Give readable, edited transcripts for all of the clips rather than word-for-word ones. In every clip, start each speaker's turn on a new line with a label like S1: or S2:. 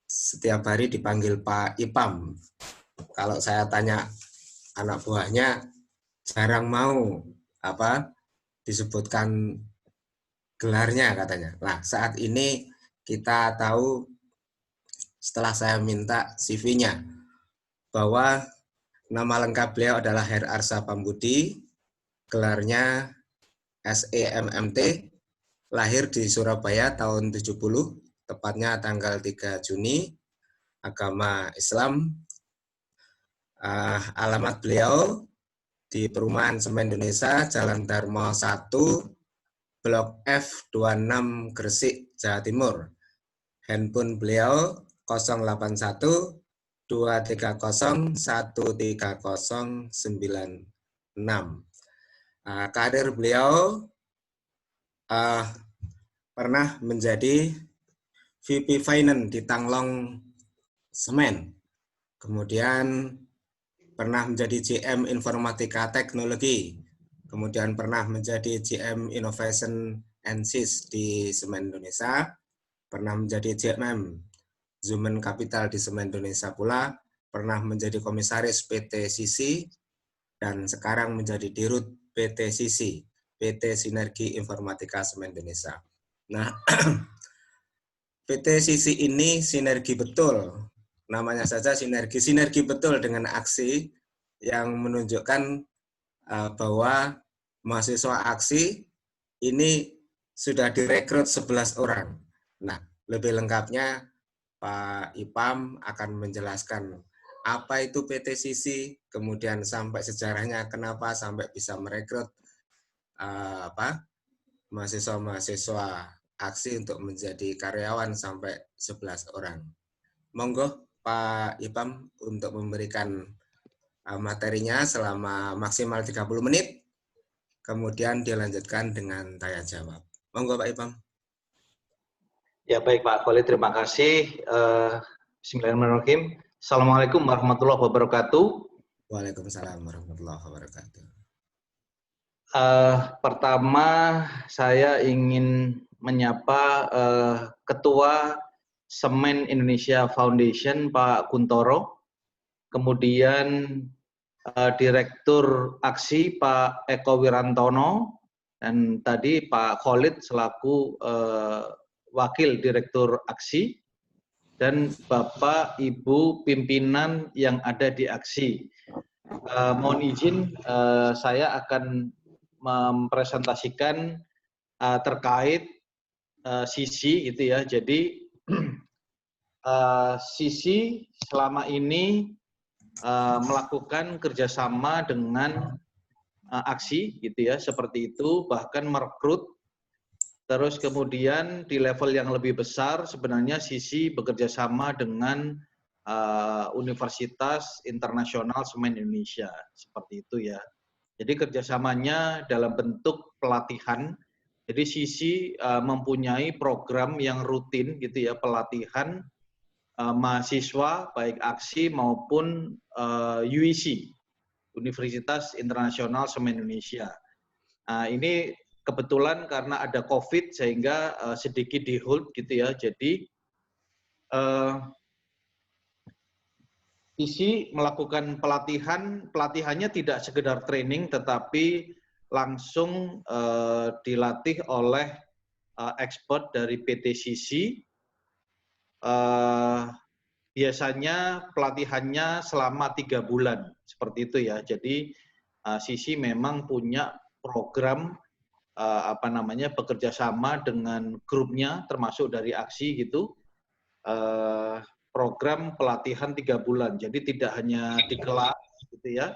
S1: setiap hari dipanggil Pak Ipam. Kalau saya tanya anak buahnya, jarang mau disebutkan gelarnya katanya. Nah, saat ini kita tahu setelah saya minta CV-nya bahwa nama lengkap beliau adalah Her Arsa Pambudi, gelarnya SEMMT, lahir di Surabaya tahun 70, tepatnya tanggal 3 Juni, agama Islam. Alamat beliau di Perumahan Semen Indonesia, Jalan Dharma 1, Blok F 26, Gresik, Jawa Timur. Handphone beliau 081 230 13096. Karir beliau pernah menjadi VP Finance di Tanglong Semen. Kemudian pernah menjadi GM Informatika Teknologi. Kemudian pernah menjadi GM Innovation and SIS di Semen Indonesia. Pernah menjadi GMM Zumen Capital di Semen Indonesia pula. Pernah menjadi komisaris PT Sisi. Dan sekarang menjadi dirut PT Sisi, PT Sinergi Informatika Semen Indonesia. Nah, PT Sisi ini sinergi betul. Namanya saja sinergi. Sinergi betul dengan aksi yang menunjukkan bahwa mahasiswa aksi ini sudah direkrut 11 orang. Nah, lebih lengkapnya Pak Ipam akan menjelaskan apa itu PT Sisi, kemudian sampai sejarahnya kenapa sampai bisa merekrut mahasiswa-mahasiswa aksi untuk menjadi karyawan sampai 11 orang. Monggo Pak Ipam untuk memberikan materinya selama maksimal 30 menit, kemudian dilanjutkan dengan tanya jawab. Monggo Pak Ipam.
S2: Ya baik Pak Khalid, terima kasih. Bismillahirrahmanirrahim. Assalamualaikum warahmatullahi wabarakatuh.
S1: Waalaikumsalam warahmatullahi wabarakatuh.
S2: Pertama saya ingin menyapa Ketua Semen Indonesia Foundation Pak Kuntoro, kemudian Direktur Aksi Pak Eko Wirantono, dan tadi Pak Khalid selaku Wakil Direktur Aksi, dan Bapak Ibu pimpinan yang ada di Aksi. Mohon izin saya akan mempresentasikan terkait Sisi gitu ya. Jadi Sisi selama ini melakukan kerjasama dengan Aksi gitu ya, seperti itu, bahkan merekrut. Terus kemudian di level yang lebih besar sebenarnya Sisi bekerja sama dengan Universitas Internasional Semen Indonesia, seperti itu ya. Jadi kerjasamanya dalam bentuk pelatihan. Jadi Sisi mempunyai program yang rutin gitu ya, pelatihan mahasiswa baik Aksi maupun UIC, Universitas Internasional Semen Indonesia. Ini kebetulan karena ada COVID sehingga sedikit di hold gitu ya. Jadi Sisi melakukan pelatihannya tidak sekedar training, tetapi langsung dilatih oleh expert dari PT Sisi. Biasanya pelatihannya selama 3 bulan, seperti itu ya. Jadi Sisi memang punya program bekerja sama dengan grupnya, termasuk dari Aksi gitu. Program pelatihan 3 bulan. Jadi tidak hanya di kelas gitu ya,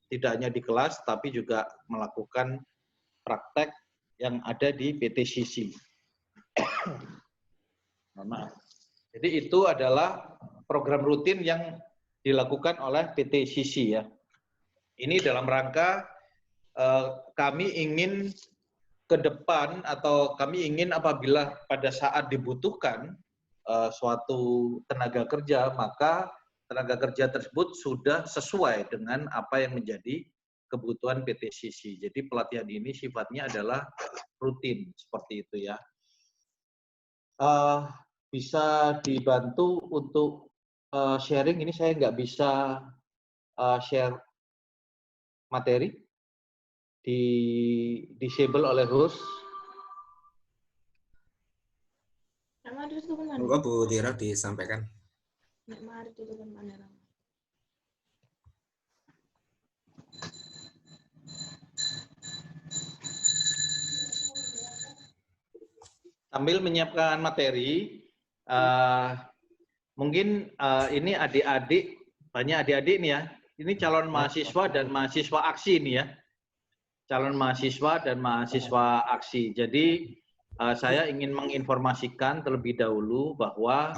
S2: tidak hanya di kelas, tapi juga melakukan praktek yang ada di PT Sisi. Maaf. Jadi itu adalah program rutin yang dilakukan oleh PT Sisi ya. Ini dalam rangka kami ingin ke depan, atau kami ingin apabila pada saat dibutuhkan suatu tenaga kerja, maka tenaga kerja tersebut sudah sesuai dengan apa yang menjadi kebutuhan PT Sisi. Jadi pelatihan ini sifatnya adalah rutin, seperti itu ya. bisa dibantu untuk sharing. Ini saya nggak bisa share materi, di disable oleh host.
S1: Monggo Bu Tiro disampaikan.
S2: Sambil menyiapkan materi, mungkin ini adik-adik, banyak adik-adik nih ya. Ini calon mahasiswa dan mahasiswa aksi nih ya. Calon mahasiswa dan mahasiswa aksi. Jadi saya ingin menginformasikan terlebih dahulu bahwa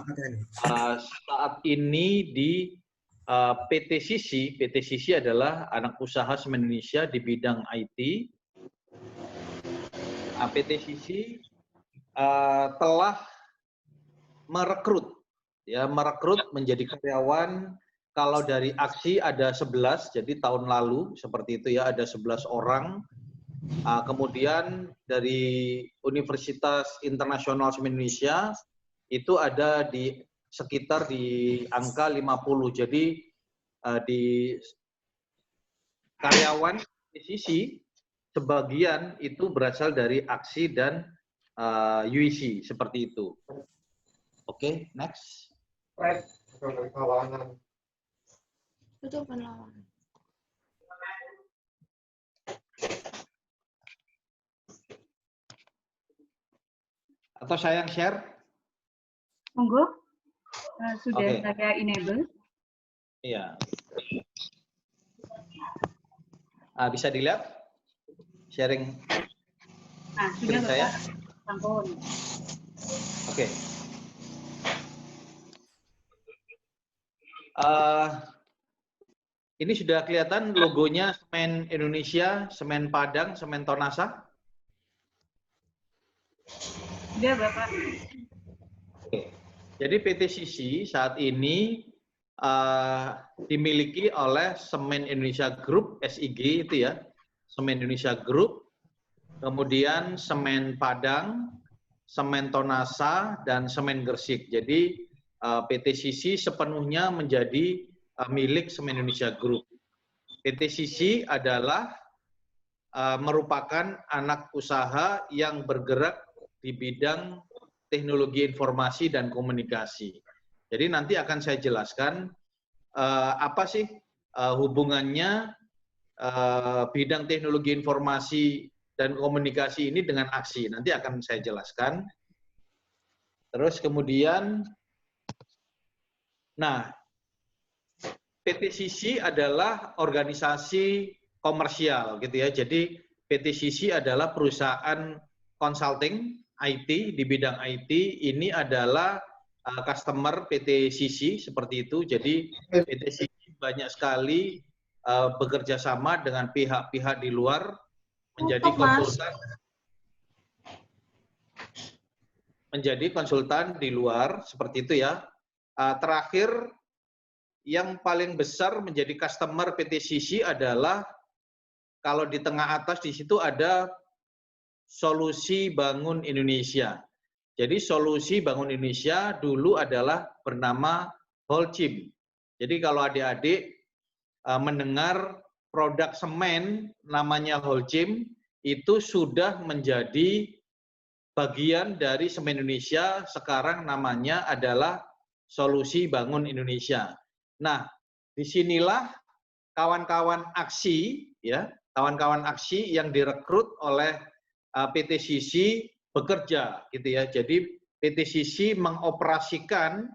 S2: saat ini di PT Sisi adalah anak usaha Semen Indonesia di bidang IT. PT Sisi telah merekrut menjadi karyawan. Kalau dari aksi ada 11, jadi tahun lalu seperti itu ya, ada 11 orang. Kemudian dari Universitas Internasional Semen Indonesia itu ada di sekitar di angka 50. Jadi di karyawan di Sisi sebagian itu berasal dari aksi dan UIC, seperti itu. Oke, next.
S3: Itu perlawanan.
S2: Atau saya yang share?
S4: Monggo, sudah
S2: Oke.
S4: saya enable.
S2: Iya. Bisa dilihat sharing
S4: Nah, sudah
S2: saya?
S4: Bapak. Sampun.
S2: Oke. Ini sudah kelihatan logonya Semen Indonesia, Semen Padang, Semen Tonasa?
S4: Sudah Bapak.
S2: Oke. Jadi PT Sisi saat ini dimiliki oleh Semen Indonesia Group, SIG itu ya, Semen Indonesia Group, kemudian Semen Padang, Semen Tonasa, dan Semen Gresik. Jadi PT Sisi sepenuhnya menjadi milik Semen Indonesia Group. PT Sisi adalah merupakan anak usaha yang bergerak di bidang teknologi informasi dan komunikasi. Jadi nanti akan saya jelaskan apa sih hubungannya bidang teknologi informasi dan komunikasi ini dengan aksi. Nanti akan saya jelaskan. Terus kemudian, nah, PT Sisi adalah organisasi komersial gitu ya. Jadi PT Sisi adalah perusahaan consulting IT di bidang IT. Ini adalah customer PT Sisi seperti itu. Jadi PT Sisi banyak sekali bekerja sama dengan pihak-pihak di luar menjadi konsultan. Menjadi konsultan di luar seperti itu ya. Terakhir, yang paling besar menjadi customer PT Sisi adalah kalau di tengah atas di situ ada Solusi Bangun Indonesia. Jadi Solusi Bangun Indonesia dulu adalah bernama Holcim. Jadi kalau adik-adik mendengar produk semen namanya Holcim, itu sudah menjadi bagian dari Semen Indonesia, sekarang namanya adalah Solusi Bangun Indonesia. Nah, disinilah kawan-kawan aksi, ya, kawan-kawan aksi yang direkrut oleh PT Sisi bekerja, gitu ya. Jadi PT Sisi mengoperasikan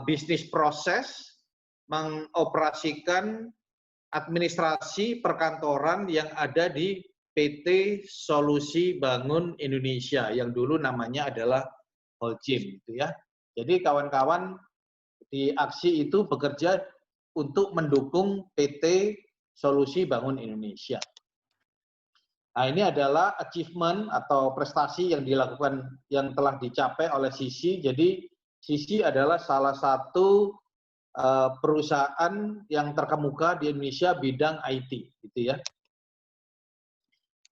S2: bisnis proses, mengoperasikan administrasi perkantoran yang ada di PT Solusi Bangun Indonesia yang dulu namanya adalah Holcim, gitu ya. Jadi kawan-kawan di aksi itu bekerja untuk mendukung PT Solusi Bangun Indonesia. Nah, ini adalah achievement atau prestasi yang dilakukan, yang telah dicapai oleh Sisi. Jadi Sisi adalah salah satu perusahaan yang terkemuka di Indonesia bidang IT, gitu ya.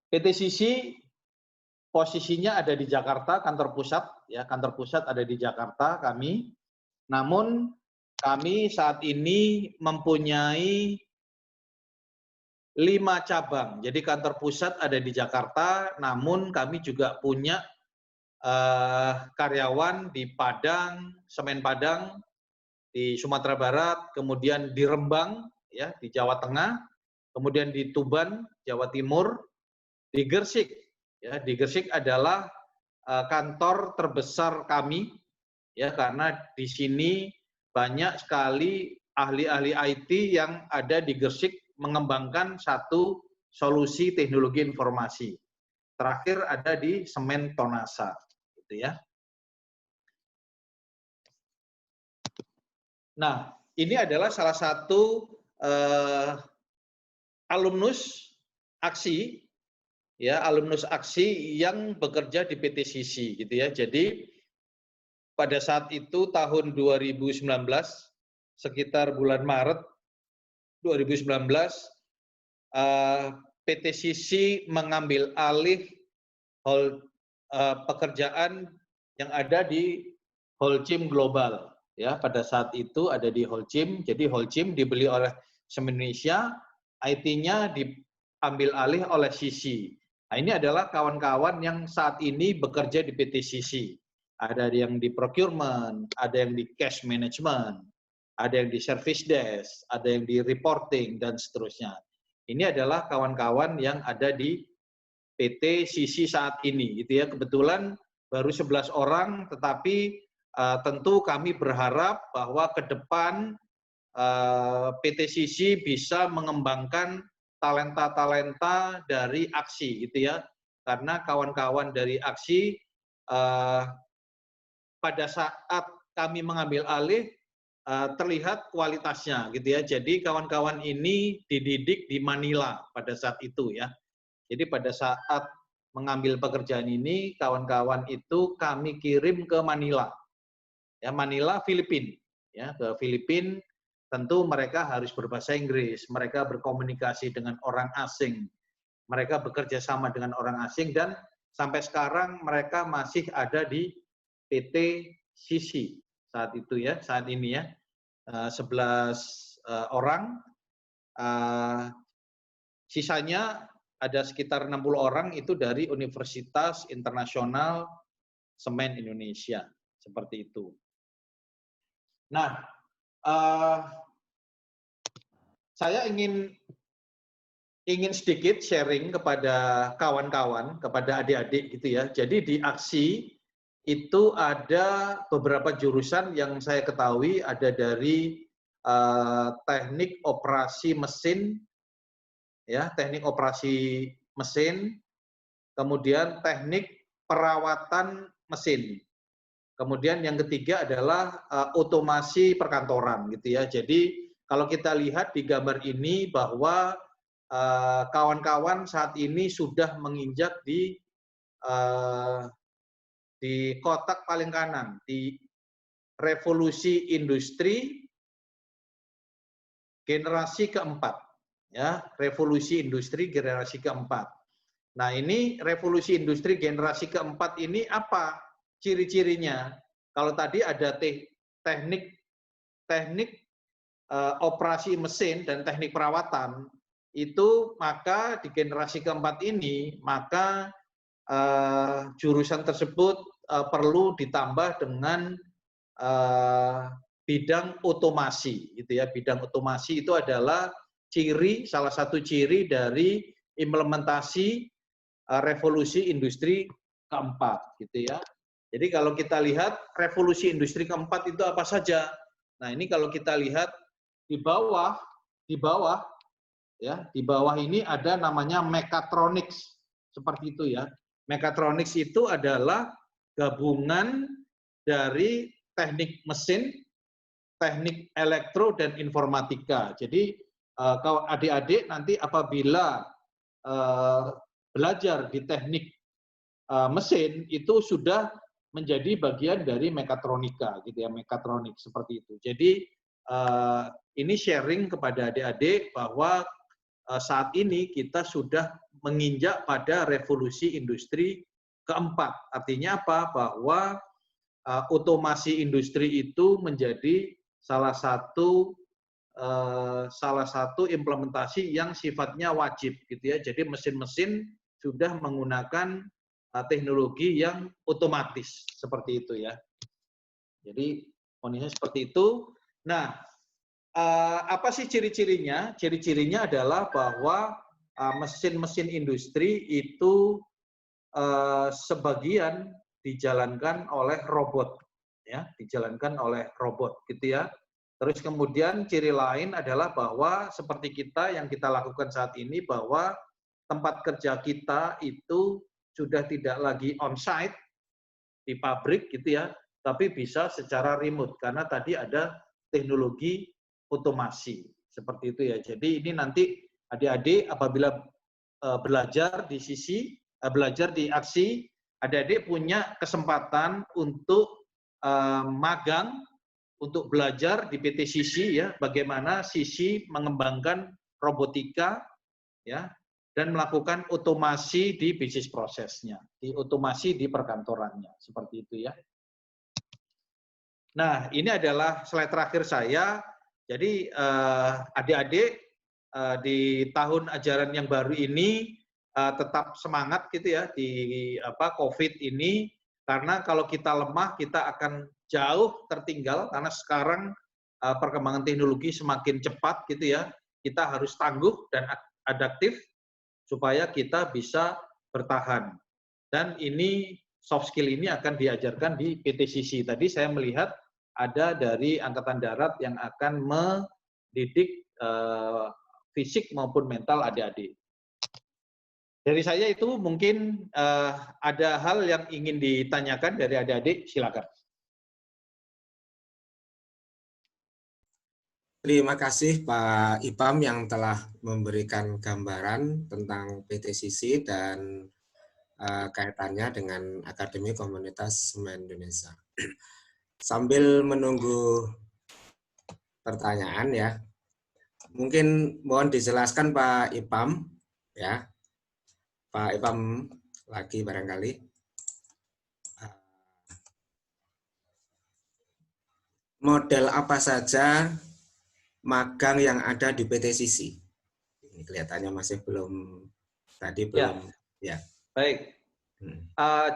S2: PT Sisi posisinya ada di Jakarta, kantor pusat ya, kantor pusat ada di Jakarta kami. Namun kami saat ini mempunyai 5 cabang. Jadi kantor pusat ada di Jakarta, namun kami juga punya karyawan di Padang, Semen Padang, di Sumatera Barat, kemudian di Rembang, ya, di Jawa Tengah, kemudian di Tuban, Jawa Timur, di Gresik. Ya, di Gresik adalah kantor terbesar kami, ya, karena di sini banyak sekali ahli-ahli IT yang ada di Gresik mengembangkan satu solusi teknologi informasi. Terakhir ada di Semen Tonasa, gitu ya. Nah, ini adalah salah satu alumnus aksi, ya, alumnus aksi yang bekerja di PT Sisi, gitu ya. Jadi pada saat itu tahun 2019, sekitar bulan Maret 2019, PT Sisi mengambil alih pekerjaan yang ada di Holcim Global. Ya, pada saat itu ada di Holcim, jadi Holcim dibeli oleh Semen Indonesia, IT-nya diambil alih oleh Sisi. Nah, ini adalah kawan-kawan yang saat ini bekerja di PT Sisi. Ada yang di procurement, ada yang di cash management, ada yang di service desk, ada yang di reporting, dan seterusnya. Ini adalah kawan-kawan yang ada di PT Sisi saat ini, gitu ya. Kebetulan baru 11 orang, tetapi tentu kami berharap bahwa ke depan PT Sisi bisa mengembangkan talenta-talenta dari aksi, gitu ya. Karena kawan-kawan dari aksi pada saat kami mengambil alih terlihat kualitasnya, gitu ya. Jadi kawan-kawan ini dididik di Manila pada saat itu, ya. Jadi pada saat mengambil pekerjaan ini, kawan-kawan itu kami kirim ke Manila, ya, Manila, Filipina, ya, ke Filipina. Tentu mereka harus berbahasa Inggris, mereka berkomunikasi dengan orang asing, mereka bekerja sama dengan orang asing, dan sampai sekarang mereka masih ada di PT Sisi saat itu, ya, saat ini, ya, 11 orang. Sisanya ada sekitar 60 orang itu dari Universitas Internasional Semen Indonesia, seperti itu. Nah, saya ingin sedikit sharing kepada kawan-kawan, kepada adik-adik, gitu ya. Jadi di aksi itu ada beberapa jurusan yang saya ketahui, ada dari teknik operasi mesin, ya, teknik operasi mesin, kemudian teknik perawatan mesin. Kemudian yang ketiga adalah otomasi perkantoran, gitu ya. Jadi kalau kita lihat di gambar ini bahwa kawan-kawan saat ini sudah menginjak di kotak paling kanan, di revolusi industri generasi keempat, ya, revolusi industri generasi keempat. Nah, ini revolusi industri generasi keempat ini apa ciri-cirinya? Kalau tadi ada teknik operasi mesin dan teknik perawatan, itu maka di generasi keempat ini, maka jurusan tersebut perlu ditambah dengan bidang otomasi, gitu ya. Bidang otomasi itu adalah salah satu ciri dari implementasi revolusi industri keempat, gitu ya. Jadi kalau kita lihat revolusi industri keempat itu apa saja? Nah, ini kalau kita lihat di bawah, ya, di bawah ini ada namanya mechatronics, seperti itu, ya. Mechatronics itu adalah gabungan dari teknik mesin, teknik elektro, dan informatika. Jadi kalau adik-adik nanti apabila belajar di teknik mesin itu sudah menjadi bagian dari mekatronika, gitu ya, mekatronik, seperti itu. Jadi ini sharing kepada adik-adik bahwa saat ini kita sudah menginjak pada revolusi industri keempat. Artinya apa? Bahwa otomasi industri itu menjadi salah satu implementasi yang sifatnya wajib gitu ya. Jadi mesin-mesin sudah menggunakan teknologi yang otomatis seperti itu ya. Jadi kondisinya seperti itu. Nah, apa sih ciri-cirinya? Ciri-cirinya adalah bahwa mesin-mesin industri itu sebagian dijalankan oleh robot, ya, dijalankan oleh robot, gitu ya. Terus kemudian ciri lain adalah bahwa seperti kita yang kita lakukan saat ini, bahwa tempat kerja kita itu sudah tidak lagi on-site di pabrik, gitu ya, tapi bisa secara remote karena tadi ada teknologi otomasi seperti itu ya. Jadi ini nanti adik-adik apabila belajar di aksi, adik-adik punya kesempatan untuk magang, untuk belajar di PT Sisi ya, bagaimana Sisi mengembangkan robotika ya, dan melakukan otomasi di bisnis prosesnya, di otomasi di perkantorannya, seperti itu ya. Nah, ini adalah slide terakhir saya. Jadi adik-adik di tahun ajaran yang baru ini tetap semangat gitu ya di COVID ini, karena kalau kita lemah kita akan jauh tertinggal karena sekarang perkembangan teknologi semakin cepat gitu ya. Kita harus tangguh dan adaptif supaya kita bisa bertahan. Dan ini soft skill ini akan diajarkan di PT Sisi. Tadi saya melihat ada dari Angkatan Darat yang akan mendidik fisik maupun mental adik-adik. Dari saya itu mungkin ada hal yang ingin ditanyakan dari adik-adik, silakan.
S1: Terima kasih Pak Ipam yang telah memberikan gambaran tentang PT Sisi dan kaitannya dengan Akademi Komunitas Semen Indonesia. Sambil menunggu pertanyaan ya, mungkin mohon dijelaskan Pak Ipam ya. Pak Ipam lagi barangkali. Model apa saja magang yang ada di PT Sisi? Ini kelihatannya masih belum, tadi belum. Ya.
S2: Baik.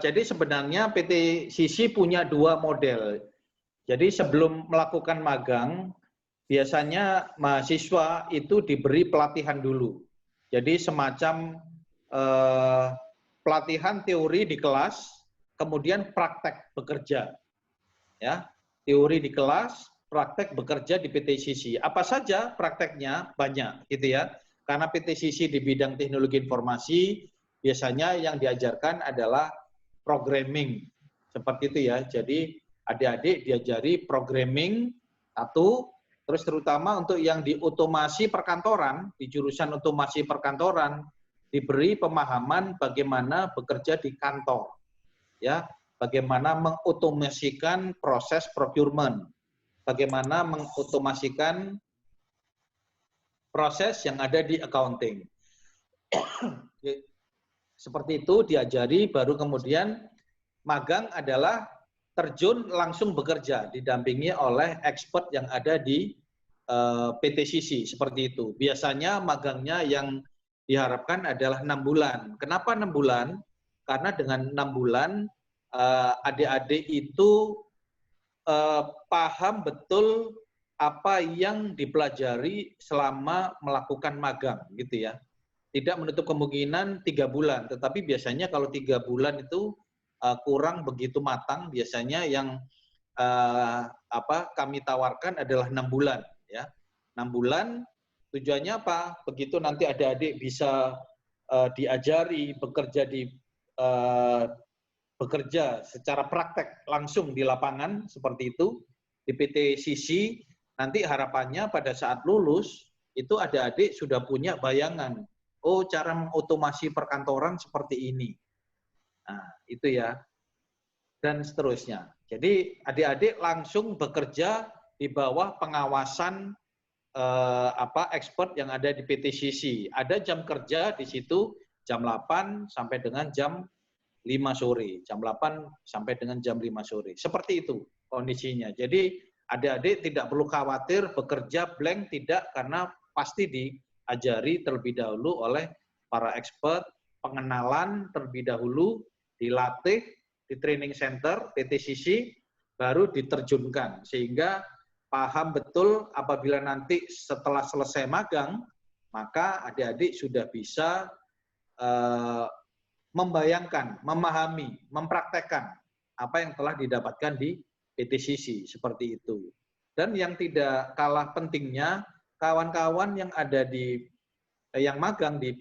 S2: Jadi sebenarnya PT Sisi punya dua model. Jadi sebelum melakukan magang, biasanya mahasiswa itu diberi pelatihan dulu. Jadi semacam pelatihan teori di kelas, kemudian praktek bekerja. Ya, teori di kelas, praktek bekerja di PT Sisi. Apa saja prakteknya? Banyak, gitu ya. Karena PT Sisi di bidang teknologi informasi, biasanya yang diajarkan adalah programming. Seperti itu ya. Jadi adik-adik diajari programming, satu, terus terutama untuk yang di otomasi perkantoran, di jurusan otomasi perkantoran, diberi pemahaman bagaimana bekerja di kantor. Ya, bagaimana mengotomasikan proses procurement, bagaimana mengotomasikan proses yang ada di accounting. Seperti itu diajari, baru kemudian magang adalah terjun langsung bekerja, didampingi oleh expert yang ada di PT Sisi, seperti itu. Biasanya magangnya yang diharapkan adalah 6 bulan. Kenapa 6 bulan? Karena dengan 6 bulan adik-adik itu paham betul apa yang dipelajari selama melakukan magang, gitu ya. Tidak menutup kemungkinan 3 bulan, tetapi biasanya kalau 3 bulan itu kurang begitu matang. Biasanya yang kami tawarkan adalah 6 bulan, ya. 6 bulan tujuannya apa? Begitu nanti adik-adik bisa diajari bekerja secara praktek langsung di lapangan seperti itu di PT Sisi, nanti harapannya pada saat lulus itu adik-adik sudah punya bayangan, oh cara mengotomasi perkantoran seperti ini. Nah, itu ya. Dan seterusnya. Jadi adik-adik langsung bekerja di bawah pengawasan expert yang ada di PT Sisi. Ada jam kerja di situ jam 8 sampai dengan jam 5 sore, jam 8 sampai dengan jam 5 sore. Seperti itu kondisinya. Jadi adik-adik tidak perlu khawatir bekerja blank, tidak, karena pasti diajari terlebih dahulu oleh para expert, pengenalan terlebih dahulu, dilatih di training center PTCC, baru diterjunkan sehingga paham betul apabila nanti setelah selesai magang, maka adik-adik sudah bisa membayangkan, memahami, mempraktekkan apa yang telah didapatkan di PTCC, seperti itu. Dan yang tidak kalah pentingnya, kawan-kawan yang ada yang magang di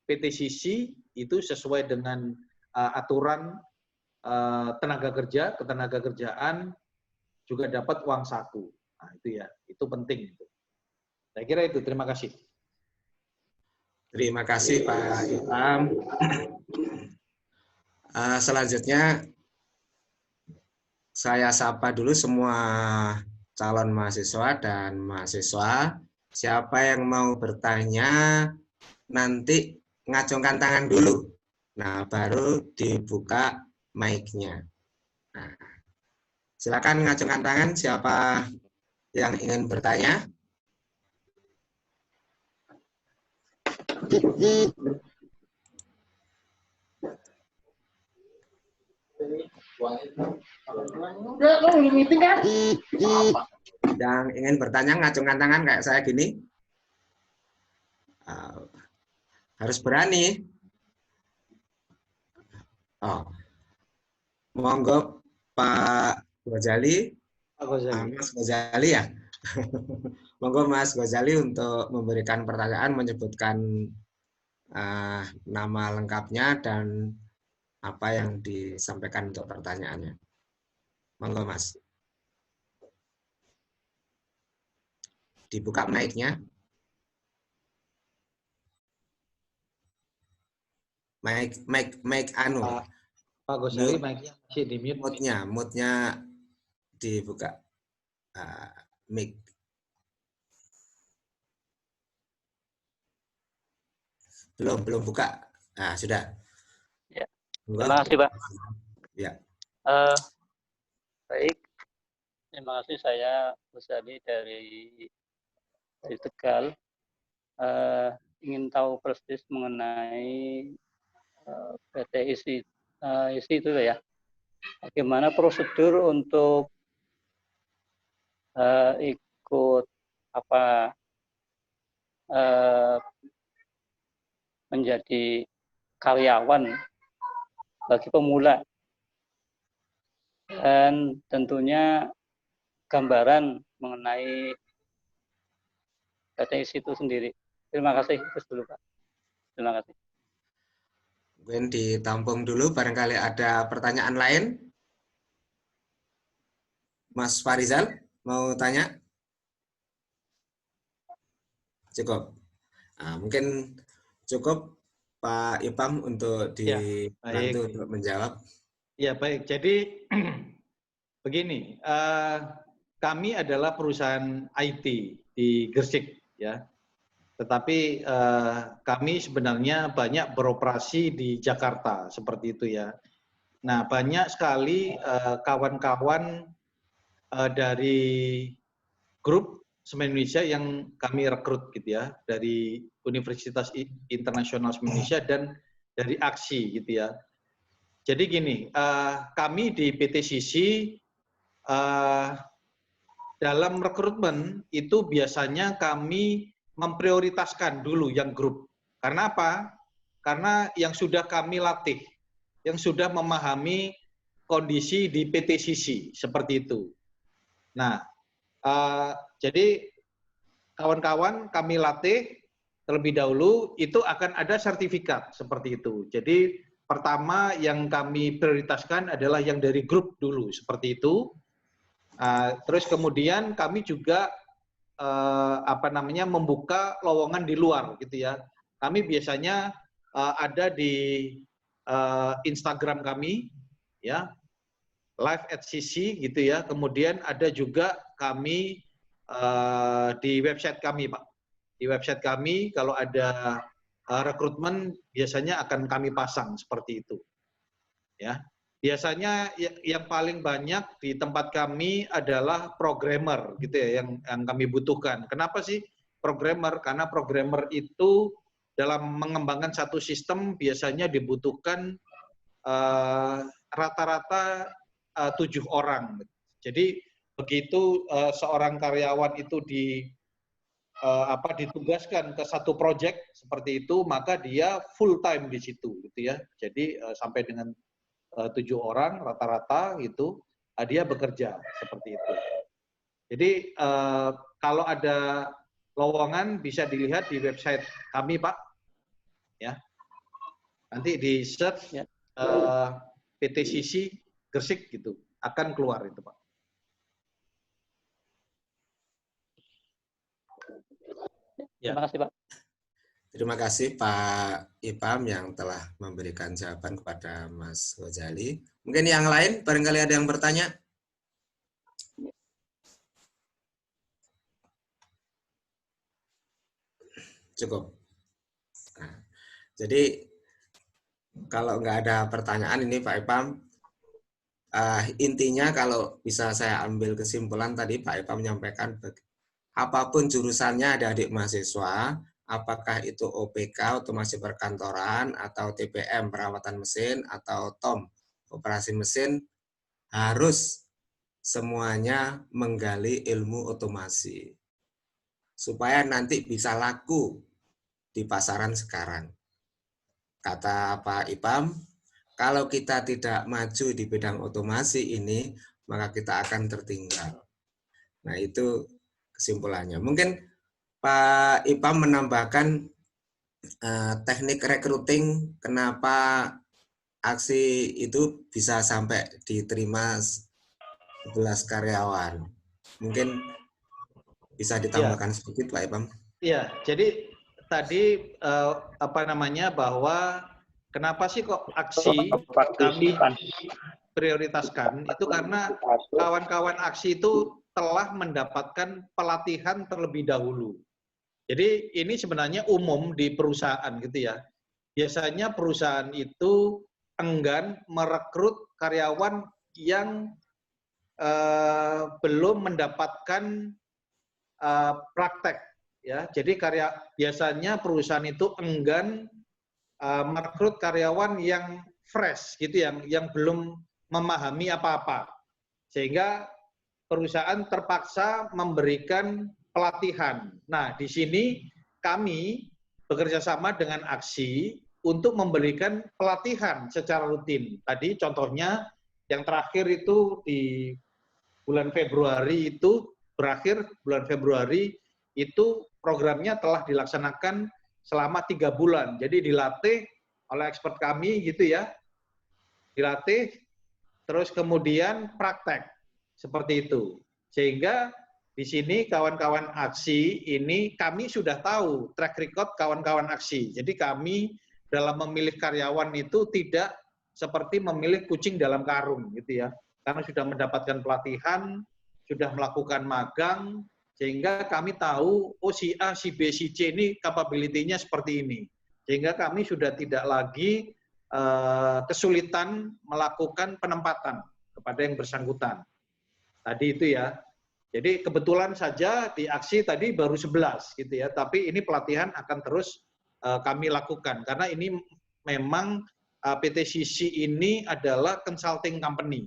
S2: PTCC itu sesuai dengan aturan tenaga kerja, ketenaga-kerjaan juga dapat uang saku. Nah, itu ya, itu penting. Saya kira itu, terima kasih.
S1: Terima kasih Pak Ilham. Selanjutnya saya sapa dulu semua calon mahasiswa dan mahasiswa. Siapa yang mau bertanya nanti ngacungkan tangan dulu. Nah, baru dibuka mic-nya. Nah, silakan ngacungkan tangan siapa yang ingin bertanya. Yang ingin bertanya ngacungkan tangan kayak saya gini. Harus berani. Oh. Monggo Pak Ghazali. Mas Ghazali ya. Monggo Mas Ghazali untuk memberikan pertanyaan, menyebutkan nama lengkapnya dan apa yang disampaikan untuk pertanyaannya. Monggo Mas. Dibuka mic-nya. Mic anu.
S2: Pak Ghazali, mic-nya masih di mute.
S1: Mute-nya dibuka. Mic. Belum buka. Nah, sudah.
S5: Ya. Terima kasih, Pak.
S1: Ya.
S5: Baik. Terima kasih, saya Ghazali dari Tegal. Ingin tahu persis mengenai PT isi itu ya. Bagaimana prosedur untuk ikut menjadi karyawan bagi pemula, dan tentunya gambaran mengenai PT isi itu sendiri. Terima kasih, terus dulu Pak. Terima kasih.
S1: Mungkin ditampung dulu, barangkali ada pertanyaan lain. Mas Farizal mau tanya? Cukup. Nah, mungkin cukup Pak Ipam untuk dibantu untuk menjawab.
S2: Ya, baik. Jadi begini, kami adalah perusahaan IT di Gresik, ya. Tetapi kami sebenarnya banyak beroperasi di Jakarta, seperti itu ya. Nah, banyak sekali kawan-kawan dari grup Semen Indonesia yang kami rekrut gitu ya, dari Universitas Internasional Semen Indonesia dan dari Aksi gitu ya. Jadi gini, kami di PTCC dalam rekrutmen itu biasanya kami memprioritaskan dulu yang grup. Karena apa? Karena yang sudah kami latih, yang sudah memahami kondisi di PTCC, seperti itu. Nah, jadi kawan-kawan kami latih terlebih dahulu, itu akan ada sertifikat, seperti itu. Jadi pertama yang kami prioritaskan adalah yang dari grup dulu, seperti itu. Terus kemudian kami juga membuka lowongan di luar gitu ya. Kami biasanya ada di Instagram kami ya, live@cc gitu ya. Kemudian ada juga kami di website kami, Pak. Di website kami kalau ada rekrutmen biasanya akan kami pasang seperti itu. Ya. Biasanya yang paling banyak di tempat kami adalah programmer gitu ya yang kami butuhkan. Kenapa sih programmer? Karena programmer itu dalam mengembangkan satu sistem biasanya dibutuhkan rata-rata 7 orang. Jadi begitu seorang karyawan itu ditugaskan ke satu proyek seperti itu, maka dia full time di situ gitu ya. Jadi sampai dengan 7 orang rata-rata gitu, dia bekerja seperti itu. Jadi kalau ada lowongan bisa dilihat di website kami, Pak. Ya. Nanti di search PT Sisi Gresik gitu, akan keluar itu, Pak. Ya.
S5: Terima kasih, Pak.
S1: Terima kasih Pak Ipam yang telah memberikan jawaban kepada Mas Ghazali. Mungkin yang lain barangkali ada yang bertanya? Cukup. Nah, jadi kalau nggak ada pertanyaan ini Pak Ipam, intinya kalau bisa saya ambil kesimpulan tadi Pak Ipam menyampaikan apapun jurusannya adik-adik mahasiswa, apakah itu OPK, otomasi perkantoran, atau TPM, perawatan mesin, atau TOM, operasi mesin, harus semuanya menggali ilmu otomasi. Supaya nanti bisa laku di pasaran sekarang. Kata Pak Ipam, kalau kita tidak maju di bidang otomasi ini, maka kita akan tertinggal. Nah, itu kesimpulannya. Mungkin Pak Ipam menambahkan teknik recruiting, kenapa aksi itu bisa sampai diterima 11 karyawan. Mungkin bisa ditambahkan sedikit Pak Ipam.
S2: Iya, jadi tadi bahwa kenapa sih kok aksi kami prioritaskan itu karena kawan-kawan aksi itu telah mendapatkan pelatihan terlebih dahulu. Jadi ini sebenarnya umum di perusahaan gitu ya. Biasanya perusahaan itu enggan merekrut karyawan yang belum mendapatkan praktek ya. Jadi biasanya perusahaan itu enggan merekrut karyawan yang fresh gitu yang belum memahami apa-apa. Sehingga perusahaan terpaksa memberikan pelatihan. Nah, di sini kami bekerja sama dengan aksi untuk memberikan pelatihan secara rutin. Tadi contohnya yang terakhir itu di bulan Februari itu berakhir bulan Februari itu programnya telah dilaksanakan selama 3 bulan. Jadi dilatih oleh expert kami gitu ya. Dilatih terus kemudian praktek seperti itu. Sehingga di sini kawan-kawan aksi ini kami sudah tahu track record kawan-kawan aksi. Jadi kami dalam memilih karyawan itu tidak seperti memilih kucing dalam karung gitu ya. Karena sudah mendapatkan pelatihan, sudah melakukan magang, sehingga kami tahu oh si A, si B, si C ini capability-nya seperti ini. Sehingga kami sudah tidak lagi kesulitan melakukan penempatan kepada yang bersangkutan. Tadi itu ya. Jadi kebetulan saja di aksi tadi baru 11 gitu ya, tapi ini pelatihan akan terus kami lakukan karena ini memang PT Sisi ini adalah consulting company,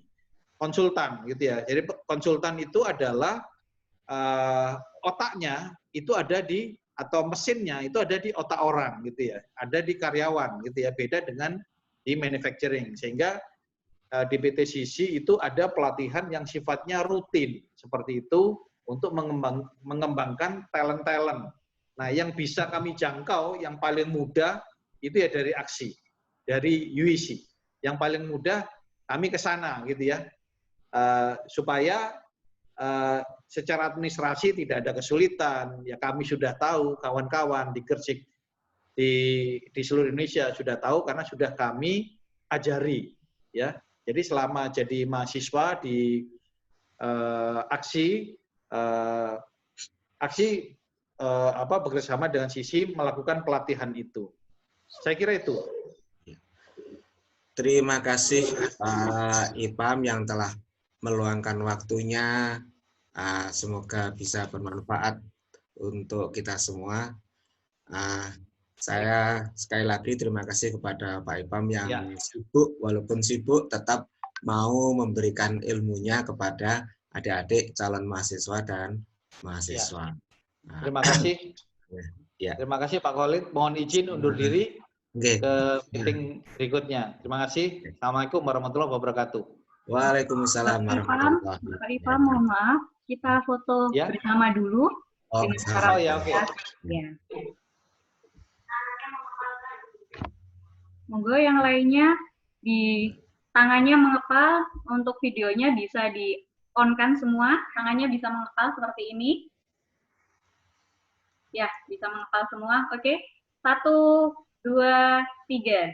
S2: konsultan gitu ya. Jadi konsultan itu adalah otaknya itu ada di atau mesinnya itu ada di otak orang gitu ya, ada di karyawan gitu ya, beda dengan di manufacturing. Sehingga di PT Sisi itu ada pelatihan yang sifatnya rutin seperti itu untuk mengembangkan talent-talent. Nah, yang bisa kami jangkau yang paling mudah itu ya dari aksi, dari UEC. Yang paling mudah kami ke sana gitu ya, supaya secara administrasi tidak ada kesulitan. Ya kami sudah tahu kawan-kawan di Gresik di seluruh Indonesia sudah tahu karena sudah kami ajari ya. Jadi selama jadi mahasiswa di aksi bekerjasama dengan Sisi melakukan pelatihan itu. Saya kira itu.
S1: Terima kasih Pak Ipam yang telah meluangkan waktunya. Semoga bisa bermanfaat untuk kita semua. Saya sekali lagi terima kasih kepada Pak Ipam yang sibuk, walaupun sibuk tetap mau memberikan ilmunya kepada adik-adik calon mahasiswa dan mahasiswa.
S2: Terima kasih.
S1: Ya.
S2: Terima kasih Pak Khalid. Mohon izin undur diri
S1: Oke.
S2: ke meeting berikutnya. Terima kasih. Assalamualaikum warahmatullahi wabarakatuh.
S1: Waalaikumsalam warahmatullahi wabarakatuh.
S4: Pak Ipam, mohon maaf, kita foto
S2: Ya.
S4: bersama dulu.
S1: Oh,
S4: dengan
S1: salah.
S4: para
S2: Oh ya, oke.
S4: ya. Monggo yang lainnya di tangannya mengepal, untuk videonya bisa di on-kan semua, tangannya bisa mengepal seperti ini. Ya, bisa mengepal semua. Oke. 1, 2, 3.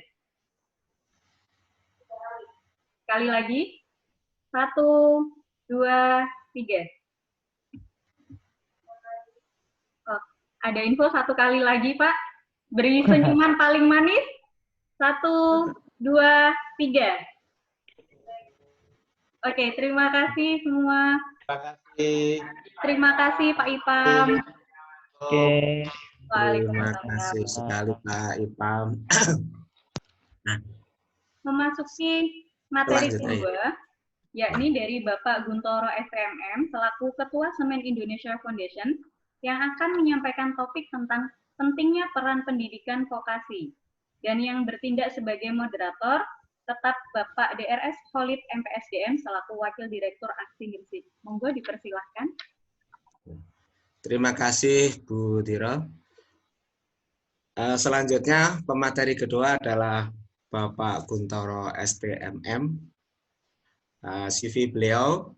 S4: Sekali lagi. 1, 2, 3. Oh, ada info 1 kali lagi, Pak. Beri senyuman paling manis. 1, 2, 3. Oke, terima kasih semua.
S2: Terima kasih.
S4: Terima kasih Pak Ipam.
S5: Oke.
S1: Terima
S4: Waalaikumsalam.
S1: kasih sekali Pak Ipam.
S4: Memasuki materi
S1: Lanjut,
S4: kedua, yakni dari Bapak Guntoro STMM selaku Ketua Semen Indonesia Foundation yang akan menyampaikan topik tentang pentingnya peran pendidikan vokasi. Dan yang bertindak sebagai moderator tetap Bapak DRS Khalid MPSDM selaku Wakil Direktur Aksi Gresik. Monggo dipersilahkan.
S1: Terima kasih Bu Tiro. Selanjutnya pemateri kedua adalah Bapak Guntoro STMM. CV beliau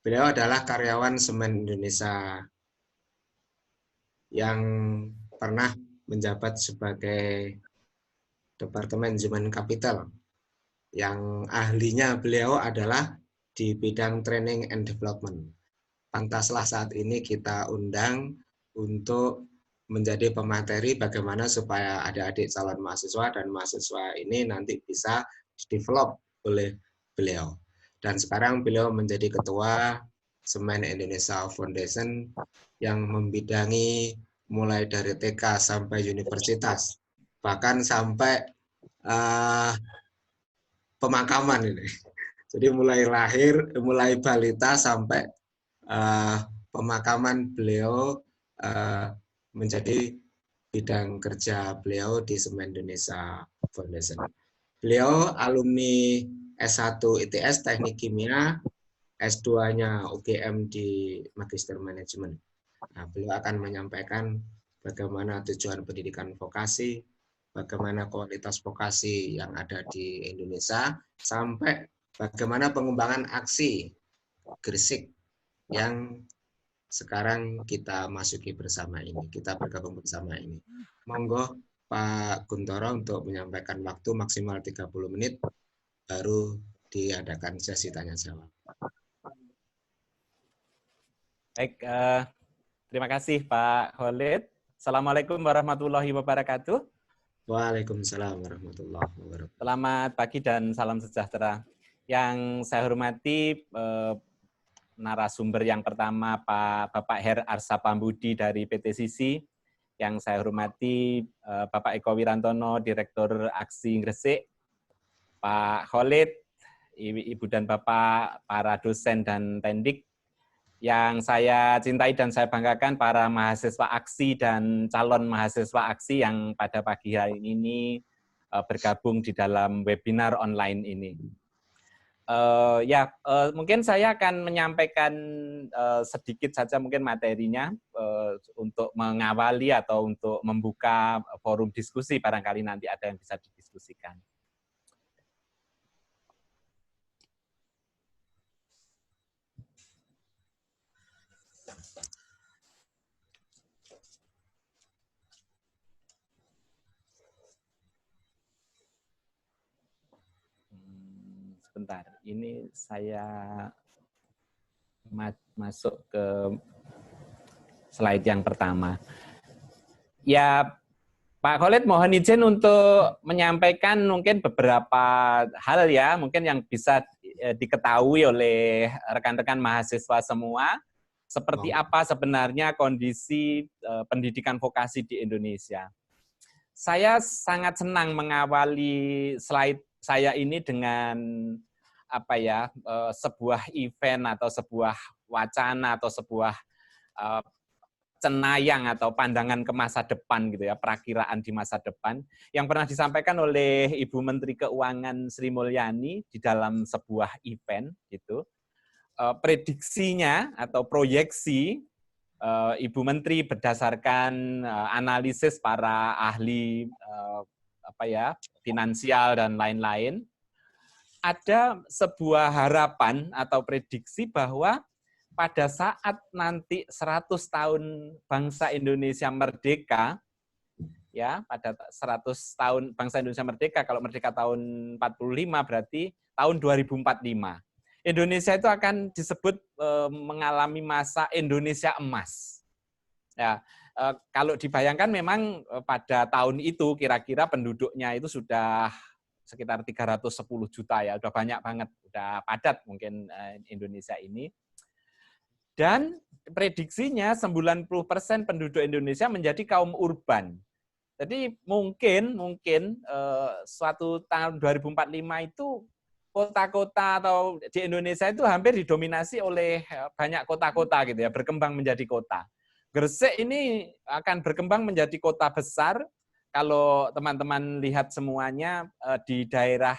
S1: adalah karyawan Semen Indonesia yang pernah menjabat sebagai Departemen Human Capital, yang ahlinya beliau adalah di bidang training and development. Pantaslah saat ini kita undang untuk menjadi pemateri bagaimana supaya adik-adik calon mahasiswa dan mahasiswa ini nanti bisa di-develop oleh beliau. Dan sekarang beliau menjadi ketua Semen Indonesia Foundation yang membidangi mulai dari TK sampai universitas, bahkan sampai pemakaman ini. Jadi mulai lahir, mulai balita sampai pemakaman beliau menjadi bidang kerja beliau di Semen Indonesia Foundation. Beliau alumni S1 ITS Teknik Kimia, S2-nya UGM di Magister Manajemen. Nah, beliau akan menyampaikan bagaimana tujuan pendidikan vokasi, bagaimana kualitas vokasi yang ada di Indonesia, sampai bagaimana pengembangan aksi Gresik yang sekarang kita masuki bersama ini, kita bergabung bersama ini. Monggo Pak Guntoro untuk menyampaikan waktu maksimal 30 menit, baru diadakan sesi tanya jawab.
S6: Baik, terima kasih Pak Khalid. Assalamualaikum warahmatullahi wabarakatuh.
S1: Waalaikumsalam warahmatullahi wabarakatuh.
S6: Selamat pagi dan salam sejahtera. Yang saya hormati narasumber yang pertama Bapak Her Arsa Pambudi dari PT Sisi. Yang saya hormati Bapak Eko Wirantono, Direktur Aksi Gresik. Pak Khalid, Ibu dan Bapak, para dosen dan tendik. Yang saya cintai dan saya banggakan para mahasiswa aksi dan calon mahasiswa aksi yang pada pagi hari ini bergabung di dalam webinar online ini. Mungkin saya akan menyampaikan sedikit saja mungkin materinya untuk mengawali atau untuk membuka forum diskusi, barangkali nanti ada yang bisa didiskusikan. Sebentar, ini saya masuk ke slide yang pertama. Ya, Pak Khalid, mohon izin untuk menyampaikan mungkin beberapa hal ya, mungkin yang bisa diketahui oleh rekan-rekan mahasiswa semua, seperti apa sebenarnya kondisi pendidikan vokasi di Indonesia. Saya sangat senang mengawali slide saya ini dengan sebuah event atau sebuah wacana atau sebuah cenayang atau pandangan ke masa depan gitu ya, perakiraan di masa depan yang pernah disampaikan oleh Ibu Menteri Keuangan Sri Mulyani di dalam sebuah event gitu. Prediksinya atau proyeksi Ibu Menteri berdasarkan analisis para ahli finansial dan lain-lain, ada sebuah harapan atau prediksi bahwa pada saat nanti 100 tahun bangsa Indonesia merdeka, ya, pada 100 tahun bangsa Indonesia merdeka, kalau merdeka tahun 45 berarti tahun 2045. Indonesia itu akan disebut mengalami masa Indonesia emas. Ya, kalau dibayangkan memang pada tahun itu kira-kira penduduknya itu sudah sekitar 310 juta ya, udah banyak banget, udah padat mungkin Indonesia ini. Dan prediksinya 90% penduduk Indonesia menjadi kaum urban. Jadi mungkin suatu tahun 2045 itu kota-kota atau di Indonesia itu hampir didominasi oleh banyak kota-kota gitu ya, berkembang menjadi kota. Gresik ini akan berkembang menjadi kota besar. Kalau teman-teman lihat semuanya di daerah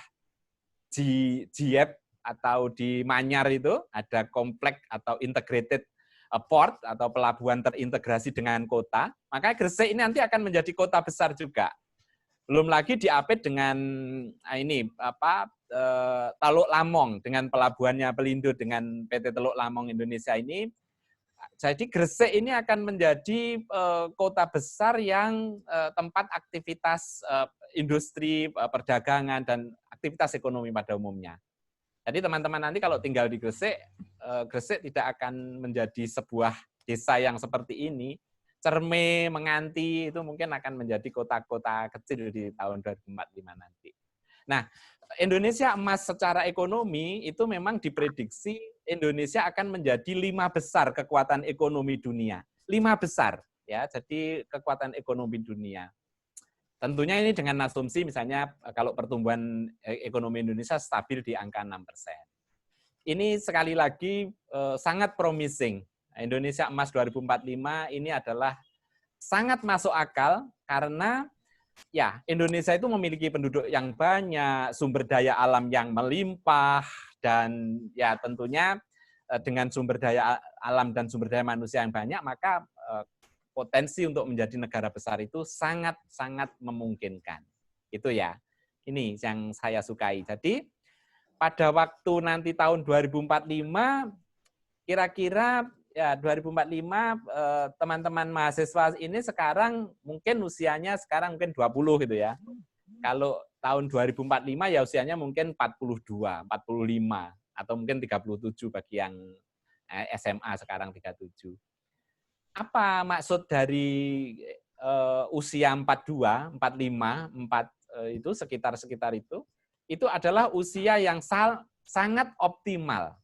S6: Jiep atau di Manyar itu ada komplek atau integrated port atau pelabuhan terintegrasi dengan kota, maka Gresik ini nanti akan menjadi kota besar juga. Belum lagi diapit dengan Teluk Lamong dengan pelabuhannya Pelindo dengan PT Teluk Lamong Indonesia ini. Jadi Gresik ini akan menjadi kota besar yang tempat aktivitas industri, perdagangan dan aktivitas ekonomi pada umumnya. Jadi teman-teman nanti kalau tinggal di Gresik, Gresik tidak akan menjadi sebuah desa yang seperti ini. Cerme, Menganti itu mungkin akan menjadi kota-kota kecil di tahun 2045 nanti. Nah, Indonesia emas secara ekonomi itu memang diprediksi Indonesia akan menjadi 5 besar kekuatan ekonomi dunia. 5 besar ya, jadi kekuatan ekonomi dunia. Tentunya ini dengan asumsi misalnya kalau pertumbuhan ekonomi Indonesia stabil di angka 6%. Ini sekali lagi sangat promising. Indonesia Emas 2045 ini adalah sangat masuk akal karena ya Indonesia itu memiliki penduduk yang banyak, sumber daya alam yang melimpah, dan ya tentunya dengan sumber daya alam dan sumber daya manusia yang banyak, maka potensi untuk menjadi negara besar itu sangat-sangat memungkinkan. Itu ya. Ini yang saya sukai. Jadi pada waktu nanti tahun 2045 kira-kira ya 2045 teman-teman mahasiswa ini sekarang mungkin usianya sekarang mungkin 20 gitu ya. Kalau tahun 2045 ya usianya mungkin 42, 45 atau mungkin 37 bagi yang SMA sekarang 37. Apa maksud dari usia 42, 45, itu sekitar itu? Itu adalah usia yang sangat optimal.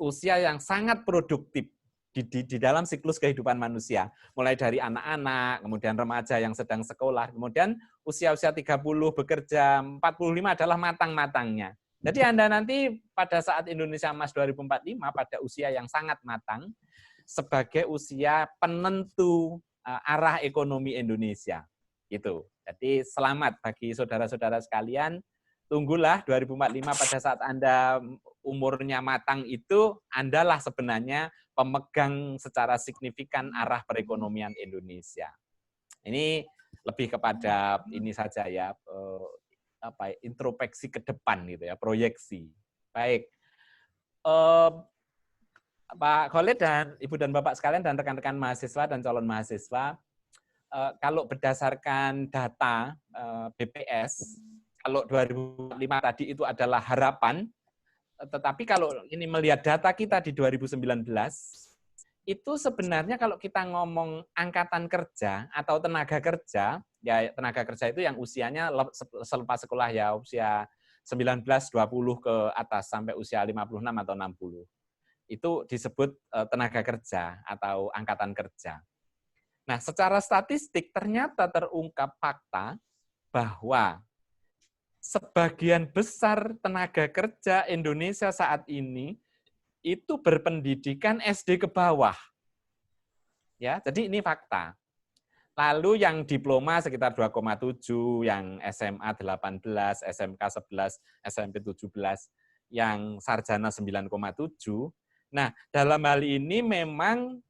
S6: Usia yang sangat produktif di dalam siklus kehidupan manusia. Mulai dari anak-anak, kemudian remaja yang sedang sekolah, kemudian usia-usia 30 bekerja, 45 adalah matang-matangnya. Jadi Anda nanti pada saat Indonesia Emas 2045 pada usia yang sangat matang, sebagai usia penentu arah ekonomi Indonesia. Gitu. Jadi selamat bagi saudara-saudara sekalian. Tunggulah 2045 pada saat Anda umurnya matang itu, Andalah sebenarnya pemegang secara signifikan arah perekonomian Indonesia. Ini lebih kepada ini saja ya, introspeksi ke depan gitu ya, proyeksi. Baik. Pak Khalid dan Ibu dan Bapak sekalian dan rekan-rekan mahasiswa dan calon mahasiswa, kalau berdasarkan data BPS, kalau 2005 tadi itu adalah harapan, tetapi kalau ini melihat data kita di 2019, itu sebenarnya kalau kita ngomong angkatan kerja atau tenaga kerja, Ya tenaga kerja itu yang usianya selepas sekolah ya usia 19, 20 ke atas sampai usia 56 atau 60. Itu disebut tenaga kerja atau angkatan kerja. Nah, secara statistik ternyata terungkap fakta bahwa sebagian besar tenaga kerja Indonesia saat ini itu berpendidikan SD ke bawah. Ya, jadi ini fakta. Lalu yang diploma sekitar 2,7, yang SMA 18, SMK 11, SMP 17, yang sarjana 9,7. Nah, dalam hal ini memang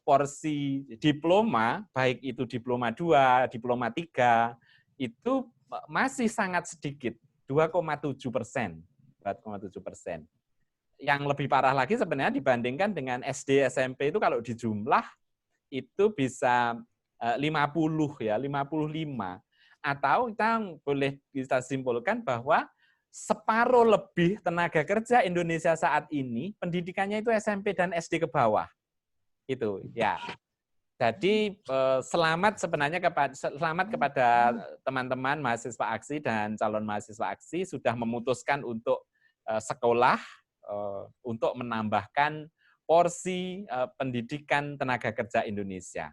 S6: porsi diploma, baik itu diploma 2, diploma 3, itu masih sangat sedikit, 2,7%. 2,7%. Yang lebih parah lagi sebenarnya dibandingkan dengan SD, SMP itu kalau dijumlah itu bisa 50 ya, 55. Atau kita simpulkan bahwa separuh lebih tenaga kerja Indonesia saat ini pendidikannya itu SMP dan SD ke bawah. Itu ya. Jadi selamat kepada teman-teman mahasiswa aksi dan calon mahasiswa aksi sudah memutuskan untuk sekolah untuk menambahkan porsi pendidikan tenaga kerja Indonesia.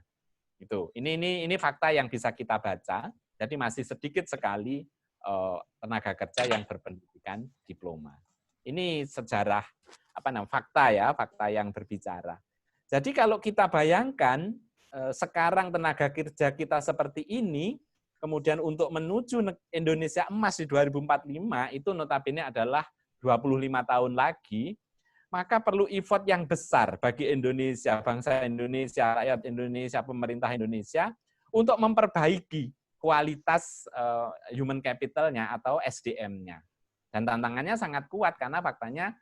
S6: Itu. Ini fakta yang bisa kita baca. Jadi masih sedikit sekali tenaga kerja yang berpendidikan diploma. Ini sejarah fakta yang berbicara. Jadi kalau kita bayangkan sekarang tenaga kerja kita seperti ini, kemudian untuk menuju Indonesia emas di 2045 itu notabene adalah 25 tahun lagi, maka perlu effort yang besar bagi Indonesia, bangsa Indonesia, rakyat Indonesia, pemerintah Indonesia untuk memperbaiki kualitas human capital-nya atau SDM-nya. Dan tantangannya sangat kuat karena faktanya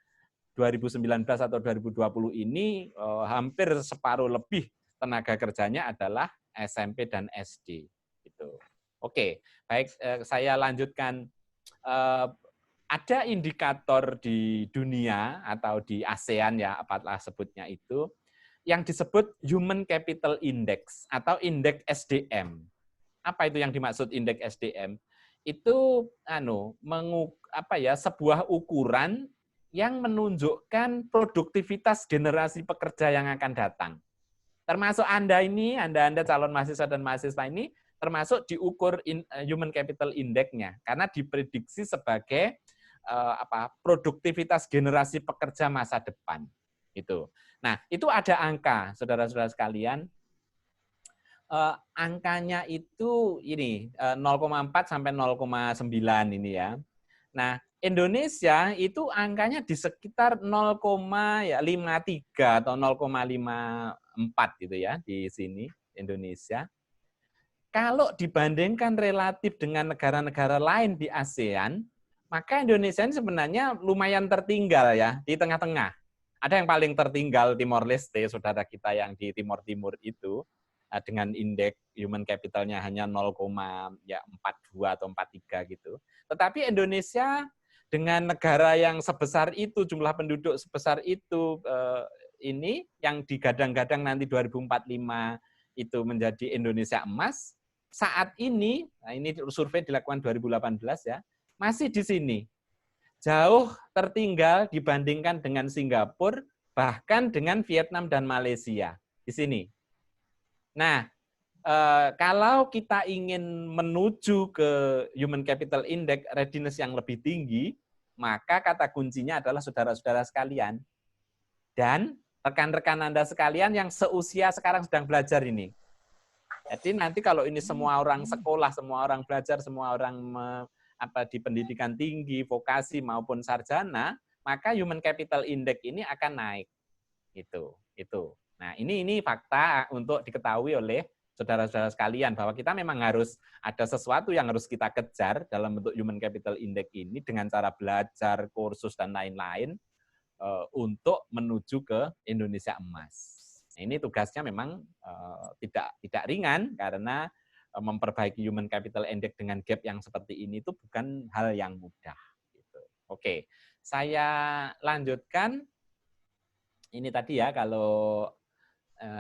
S6: 2019 atau 2020 ini hampir separuh lebih tenaga kerjanya adalah SMP dan SD. Gitu. Oke, baik saya lanjutkan. Ada indikator di dunia atau di ASEAN ya, apalah sebutnya itu, yang disebut Human Capital Index atau indeks SDM. Apa itu yang dimaksud indeks SDM? Itu sebuah ukuran yang menunjukkan produktivitas generasi pekerja yang akan datang. Termasuk Anda calon mahasiswa dan mahasiswa ini termasuk diukur Human Capital Index-nya karena diprediksi sebagai produktivitas generasi pekerja masa depan. Itu. Nah, itu ada angka, saudara-saudara sekalian. Angkanya itu ini 0,4 sampai 0,9 ini ya. Nah, Indonesia itu angkanya di sekitar 0,53 atau 0,54 gitu ya di sini Indonesia. Kalau dibandingkan relatif dengan negara-negara lain di ASEAN, maka Indonesia ini sebenarnya lumayan tertinggal ya, di tengah-tengah. Ada yang paling tertinggal Timor Leste, saudara kita yang di Timur Timur itu, dengan indeks human capital-nya hanya 0,42 atau 43 gitu. Tetapi Indonesia dengan negara yang sebesar itu, jumlah penduduk sebesar itu, ini yang digadang-gadang nanti 2045 itu menjadi Indonesia emas, saat ini, nah ini survei dilakukan 2018 ya, masih di sini. Jauh tertinggal dibandingkan dengan Singapura, bahkan dengan Vietnam dan Malaysia. Di sini. Nah, kalau kita ingin menuju ke Human Capital Index readiness yang lebih tinggi, maka kata kuncinya adalah saudara-saudara sekalian. Dan rekan-rekan Anda sekalian yang seusia sekarang sedang belajar ini. Jadi nanti kalau ini semua orang sekolah, semua orang belajar, semua orang di pendidikan tinggi, vokasi maupun sarjana, maka Human Capital Index ini akan naik. Itu. Nah, ini fakta untuk diketahui oleh saudara-saudara sekalian bahwa kita memang harus ada sesuatu yang harus kita kejar dalam bentuk Human Capital Index ini dengan cara belajar, kursus dan lain-lain untuk menuju ke Indonesia emas. Nah, ini tugasnya memang tidak ringan karena memperbaiki Human Capital Index dengan gap yang seperti ini itu bukan hal yang mudah. Gitu. Oke, saya lanjutkan. Ini tadi ya kalau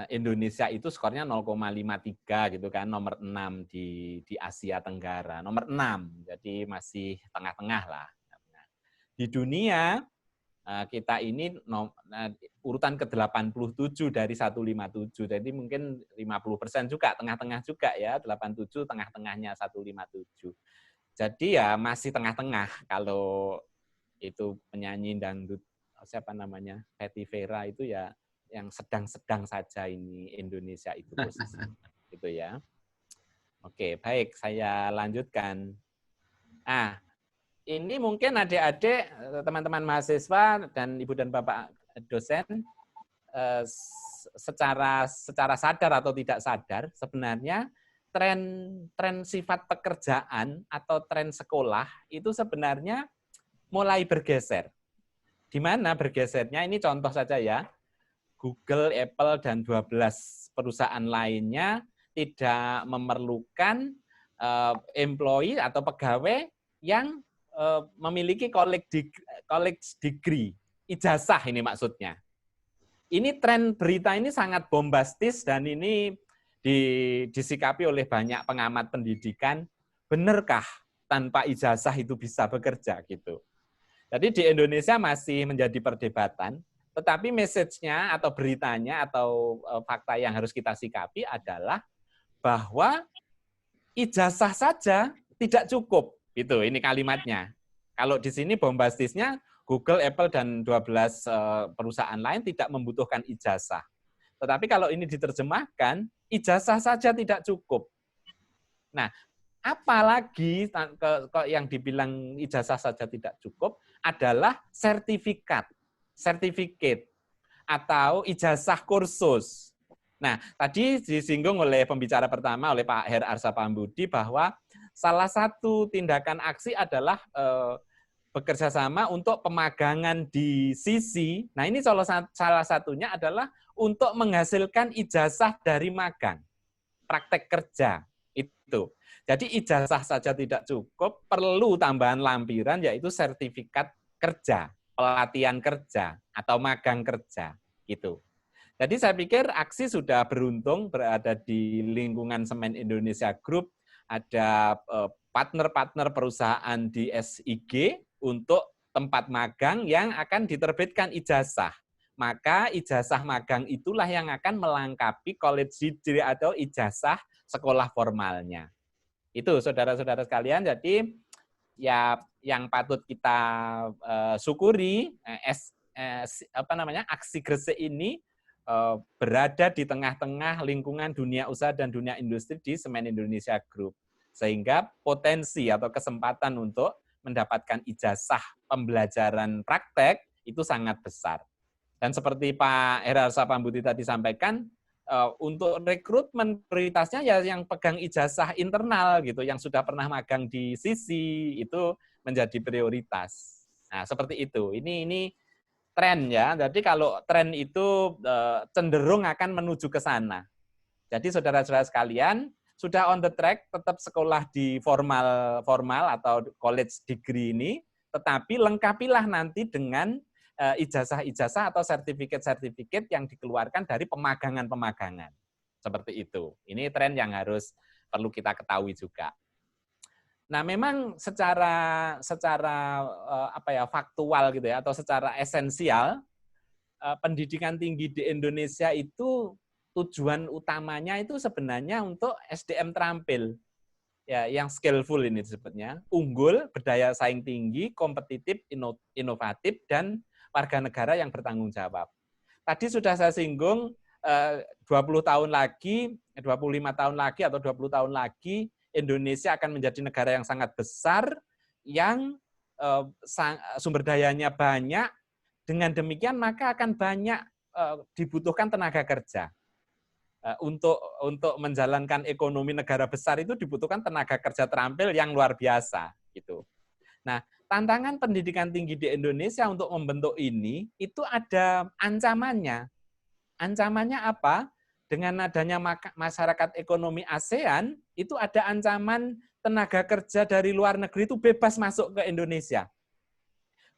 S6: Indonesia itu skornya 0,53 gitu kan, nomor 6 di Asia Tenggara, nomor 6. Jadi masih tengah-tengah lah. Di dunia kita ini urutan ke-87 dari 157. Jadi mungkin 50% juga, tengah-tengah juga ya, 87 tengah-tengahnya 157. Jadi ya masih tengah-tengah kalau itu penyanyi dangdut siapa namanya? Patty Vera itu ya yang sedang-sedang saja ini Indonesia itu posisinya gitu ya. Oke, baik, saya lanjutkan. Ini mungkin adik-adik, teman-teman mahasiswa dan Ibu dan Bapak dosen secara sadar atau tidak sadar sebenarnya tren sifat pekerjaan atau tren sekolah itu sebenarnya mulai bergeser. Di mana bergesernya? Ini contoh saja ya. Google, Apple, dan 12 perusahaan lainnya tidak memerlukan employee atau pegawai yang memiliki college degree, ijazah ini maksudnya. Ini tren berita ini sangat bombastis dan ini disikapi oleh banyak pengamat pendidikan, benarkah tanpa ijazah itu bisa bekerja gitu. Jadi di Indonesia masih menjadi perdebatan, tetapi message-nya atau beritanya atau fakta yang harus kita sikapi adalah bahwa ijazah saja tidak cukup. Itu ini kalimatnya. Kalau di sini bombastisnya Google, Apple, dan 12 perusahaan lain tidak membutuhkan ijazah. Tetapi kalau ini diterjemahkan, ijazah saja tidak cukup. Nah, apalagi yang dibilang ijazah saja tidak cukup adalah sertifikat atau ijazah kursus. Nah, tadi disinggung oleh pembicara pertama oleh Pak Her Arsa Pambudi bahwa salah satu tindakan aksi adalah bekerja sama untuk pemagangan di sisi. Nah, ini salah satunya adalah untuk menghasilkan ijazah dari magang, praktek kerja itu. Jadi ijazah saja tidak cukup, perlu tambahan lampiran yaitu sertifikat kerja, pelatihan kerja atau magang kerja gitu. Jadi saya pikir aksi sudah beruntung berada di lingkungan Semen Indonesia Group, ada partner-partner perusahaan di SIG untuk tempat magang yang akan diterbitkan ijazah. Maka ijazah magang itulah yang akan melengkapi college degree atau ijazah sekolah formalnya. Itu saudara-saudara sekalian, jadi ya yang patut kita syukuri aksi Gresik ini berada di tengah-tengah lingkungan dunia usaha dan dunia industri di Semen Indonesia Group. Sehingga potensi atau kesempatan untuk mendapatkan ijazah pembelajaran praktek itu sangat besar. Dan seperti Pak Herarsa Pambudi tadi sampaikan, untuk rekrutmen prioritasnya ya yang pegang ijazah internal gitu, yang sudah pernah magang di sisi itu menjadi prioritas. Nah, seperti itu. Ini tren ya. Jadi kalau tren itu cenderung akan menuju ke sana. Jadi saudara-saudara sekalian, sudah on the track tetap sekolah di formal atau college degree ini, tetapi lengkapilah nanti dengan ijazah-ijazah atau sertifikat-sertifikat yang dikeluarkan dari pemagangan-pemagangan. Seperti itu. Ini tren yang perlu kita ketahui juga. Nah, memang secara faktual gitu ya atau secara esensial pendidikan tinggi di Indonesia itu tujuan utamanya itu sebenarnya untuk SDM terampil. Ya, yang skillful ini disebutnya, unggul, berdaya saing tinggi, kompetitif, inovatif, dan warga negara yang bertanggung jawab. Tadi sudah saya singgung 25 tahun lagi atau 20 tahun lagi Indonesia akan menjadi negara yang sangat besar, yang sumber dayanya banyak. Dengan demikian maka akan banyak dibutuhkan tenaga kerja. Untuk menjalankan ekonomi negara besar itu dibutuhkan tenaga kerja terampil yang luar biasa gitu. Nah, tantangan pendidikan tinggi di Indonesia untuk membentuk ini itu ada ancamannya. Ancamannya apa? Dengan adanya masyarakat ekonomi ASEAN, itu ada ancaman tenaga kerja dari luar negeri itu bebas masuk ke Indonesia.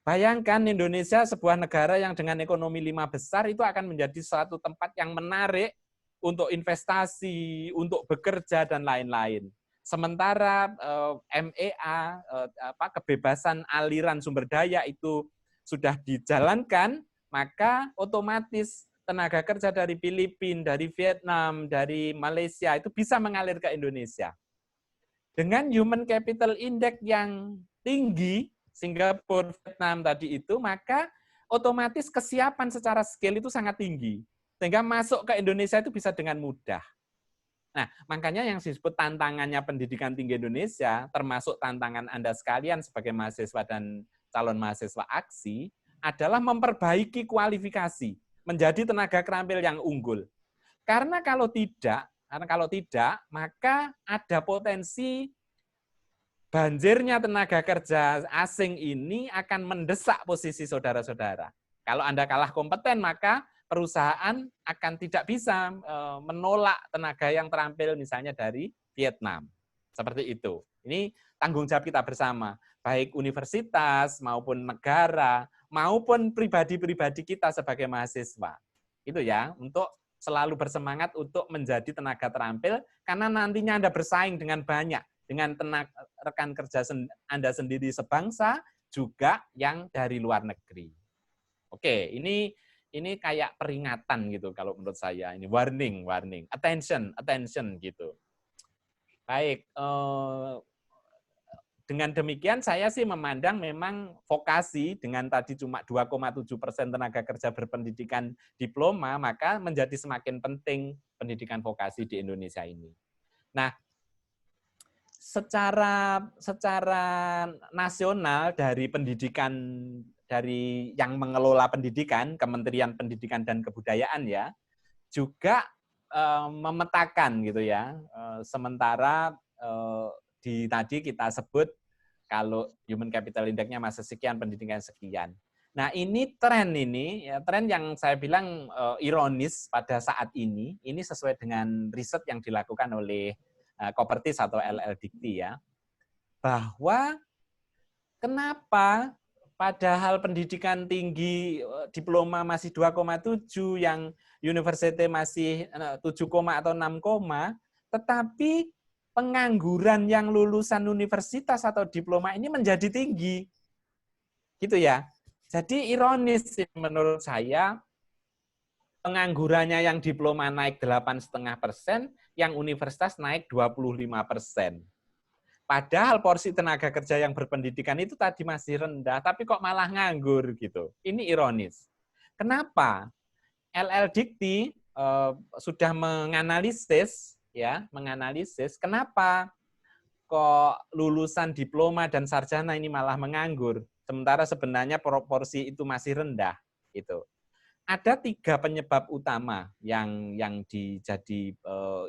S6: Bayangkan Indonesia sebuah negara yang dengan ekonomi 5 besar itu akan menjadi suatu tempat yang menarik untuk investasi, untuk bekerja dan lain-lain. Sementara MEA, kebebasan aliran sumber daya itu sudah dijalankan, maka otomatis tenaga kerja dari Filipina, dari Vietnam, dari Malaysia itu bisa mengalir ke Indonesia. Dengan Human Capital Index yang tinggi, Singapura, Vietnam tadi itu, maka otomatis kesiapan secara skill itu sangat tinggi. Sehingga masuk ke Indonesia itu bisa dengan mudah. Nah, makanya yang disebut tantangannya pendidikan tinggi Indonesia, termasuk tantangan Anda sekalian sebagai mahasiswa dan calon mahasiswa aksi, adalah memperbaiki kualifikasi, menjadi tenaga terampil yang unggul. Karena kalau tidak, maka ada potensi banjirnya tenaga kerja asing ini akan mendesak posisi saudara-saudara. Kalau Anda kalah kompeten, maka perusahaan akan tidak bisa menolak tenaga yang terampil misalnya dari Vietnam. Seperti itu. Ini tanggung jawab kita bersama, baik universitas maupun negara, maupun pribadi-pribadi kita sebagai mahasiswa. Itu ya, untuk selalu bersemangat untuk menjadi tenaga terampil, karena nantinya Anda bersaing dengan banyak, dengan rekan kerja Anda sendiri sebangsa, juga yang dari luar negeri. Oke, ini kayak peringatan gitu kalau menurut saya. Ini warning, attention gitu. Baik, dengan demikian saya sih memandang memang vokasi dengan tadi cuma 2,7% tenaga kerja berpendidikan diploma, maka menjadi semakin penting pendidikan vokasi di Indonesia ini. Nah, secara nasional dari pendidikan, dari yang mengelola pendidikan, Kementerian Pendidikan dan Kebudayaan ya, juga memetakan gitu ya. Sementara tadi kita sebut kalau Human Capital Index-nya masih sekian, pendidikan sekian. Nah, ini tren yang saya bilang ironis pada saat ini sesuai dengan riset yang dilakukan oleh Kopertis atau LL Dikti ya, bahwa kenapa padahal pendidikan tinggi diploma masih 2,7, yang university masih 7, atau 6, tetapi pengangguran yang lulusan universitas atau diploma ini menjadi tinggi. Gitu ya. Jadi ironis menurut saya, penganggurannya yang diploma naik 8,5%, yang universitas naik 25%. Padahal porsi tenaga kerja yang berpendidikan itu tadi masih rendah, tapi kok malah nganggur gitu. Ini ironis. Kenapa? LL Dikti sudah menganalisis kenapa kok lulusan diploma dan sarjana ini malah menganggur, sementara sebenarnya proporsi itu masih rendah. Gitu. Ada 3 penyebab utama yang jadi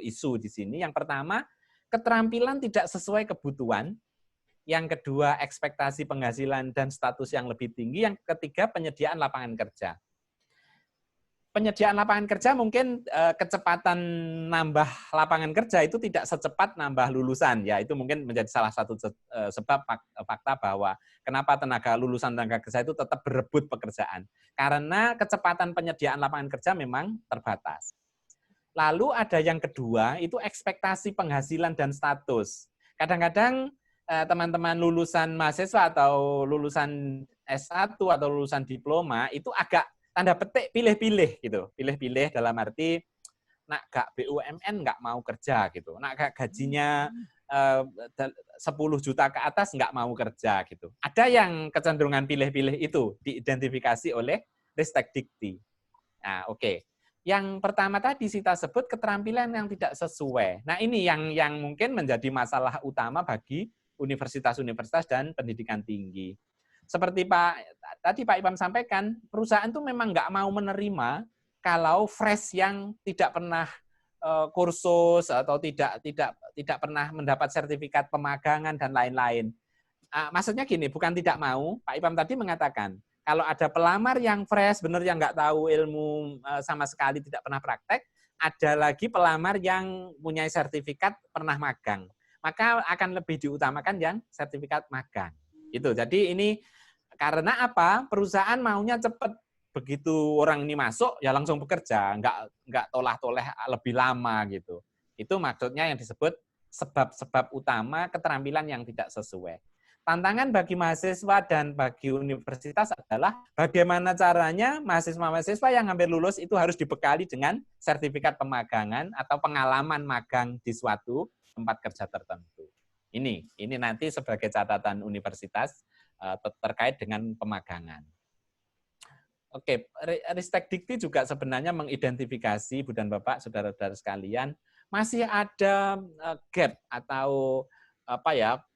S6: isu di sini. Yang pertama, keterampilan tidak sesuai kebutuhan. Yang kedua, ekspektasi penghasilan dan status yang lebih tinggi. Yang ketiga, penyediaan lapangan kerja. Penyediaan lapangan kerja mungkin kecepatan nambah lapangan kerja itu tidak secepat nambah lulusan. Ya, itu mungkin menjadi salah satu sebab fakta bahwa kenapa lulusan tenaga kerja itu tetap berebut pekerjaan. Karena kecepatan penyediaan lapangan kerja memang terbatas. Lalu ada yang kedua, itu ekspektasi penghasilan dan status. Kadang-kadang teman-teman lulusan mahasiswa atau lulusan S1 atau lulusan diploma itu agak tanda petik pilih-pilih gitu. Pilih-pilih dalam arti nak gak BUMN nggak mau kerja gitu. Nak gak gajinya 10 juta ke atas nggak mau kerja gitu. Ada yang kecenderungan pilih-pilih itu diidentifikasi oleh Ristek Dikti. Nah, oke. Yang pertama tadi kita sebut keterampilan yang tidak sesuai. Nah, ini yang mungkin menjadi masalah utama bagi universitas-universitas dan pendidikan tinggi. Seperti tadi Pak Ipam sampaikan, perusahaan itu memang nggak mau menerima kalau fresh yang tidak pernah kursus atau tidak pernah mendapat sertifikat pemagangan dan lain-lain. Maksudnya gini, bukan tidak mau. Pak Ipam tadi mengatakan, kalau ada pelamar yang fresh, benar yang nggak tahu ilmu sama sekali, tidak pernah praktek, ada lagi pelamar yang punya sertifikat pernah magang. Maka akan lebih diutamakan yang sertifikat magang. Itu. Jadi ini karena apa? Perusahaan maunya cepat begitu orang ini masuk ya langsung bekerja, nggak tolah-toleh lebih lama gitu. Itu maksudnya yang disebut sebab-sebab utama keterampilan yang tidak sesuai. Tantangan bagi mahasiswa dan bagi universitas adalah bagaimana caranya mahasiswa-mahasiswa yang hampir lulus itu harus dibekali dengan sertifikat pemagangan atau pengalaman magang di suatu tempat kerja tertentu. Ini nanti sebagai catatan universitas terkait dengan pemagangan. Oke, Ristek Dikti juga sebenarnya mengidentifikasi, Bu dan Bapak, saudara-saudara sekalian, masih ada gap atau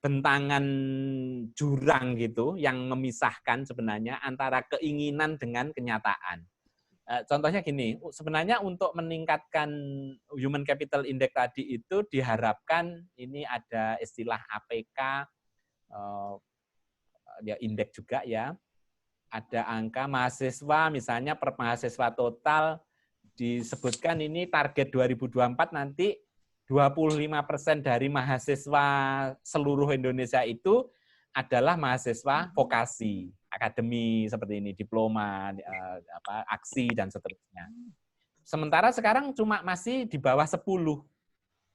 S6: bentangan jurang gitu yang memisahkan sebenarnya antara keinginan dengan kenyataan. Contohnya gini, sebenarnya untuk meningkatkan Human Capital Index tadi itu diharapkan ini ada istilah APK, indeks juga ya, ada angka mahasiswa, misalnya per mahasiswa total disebutkan ini target 2024 nanti 25% dari mahasiswa seluruh Indonesia itu adalah mahasiswa vokasi, akademi seperti ini, diploma, aksi, dan seterusnya. Sementara sekarang cuma masih di bawah 10.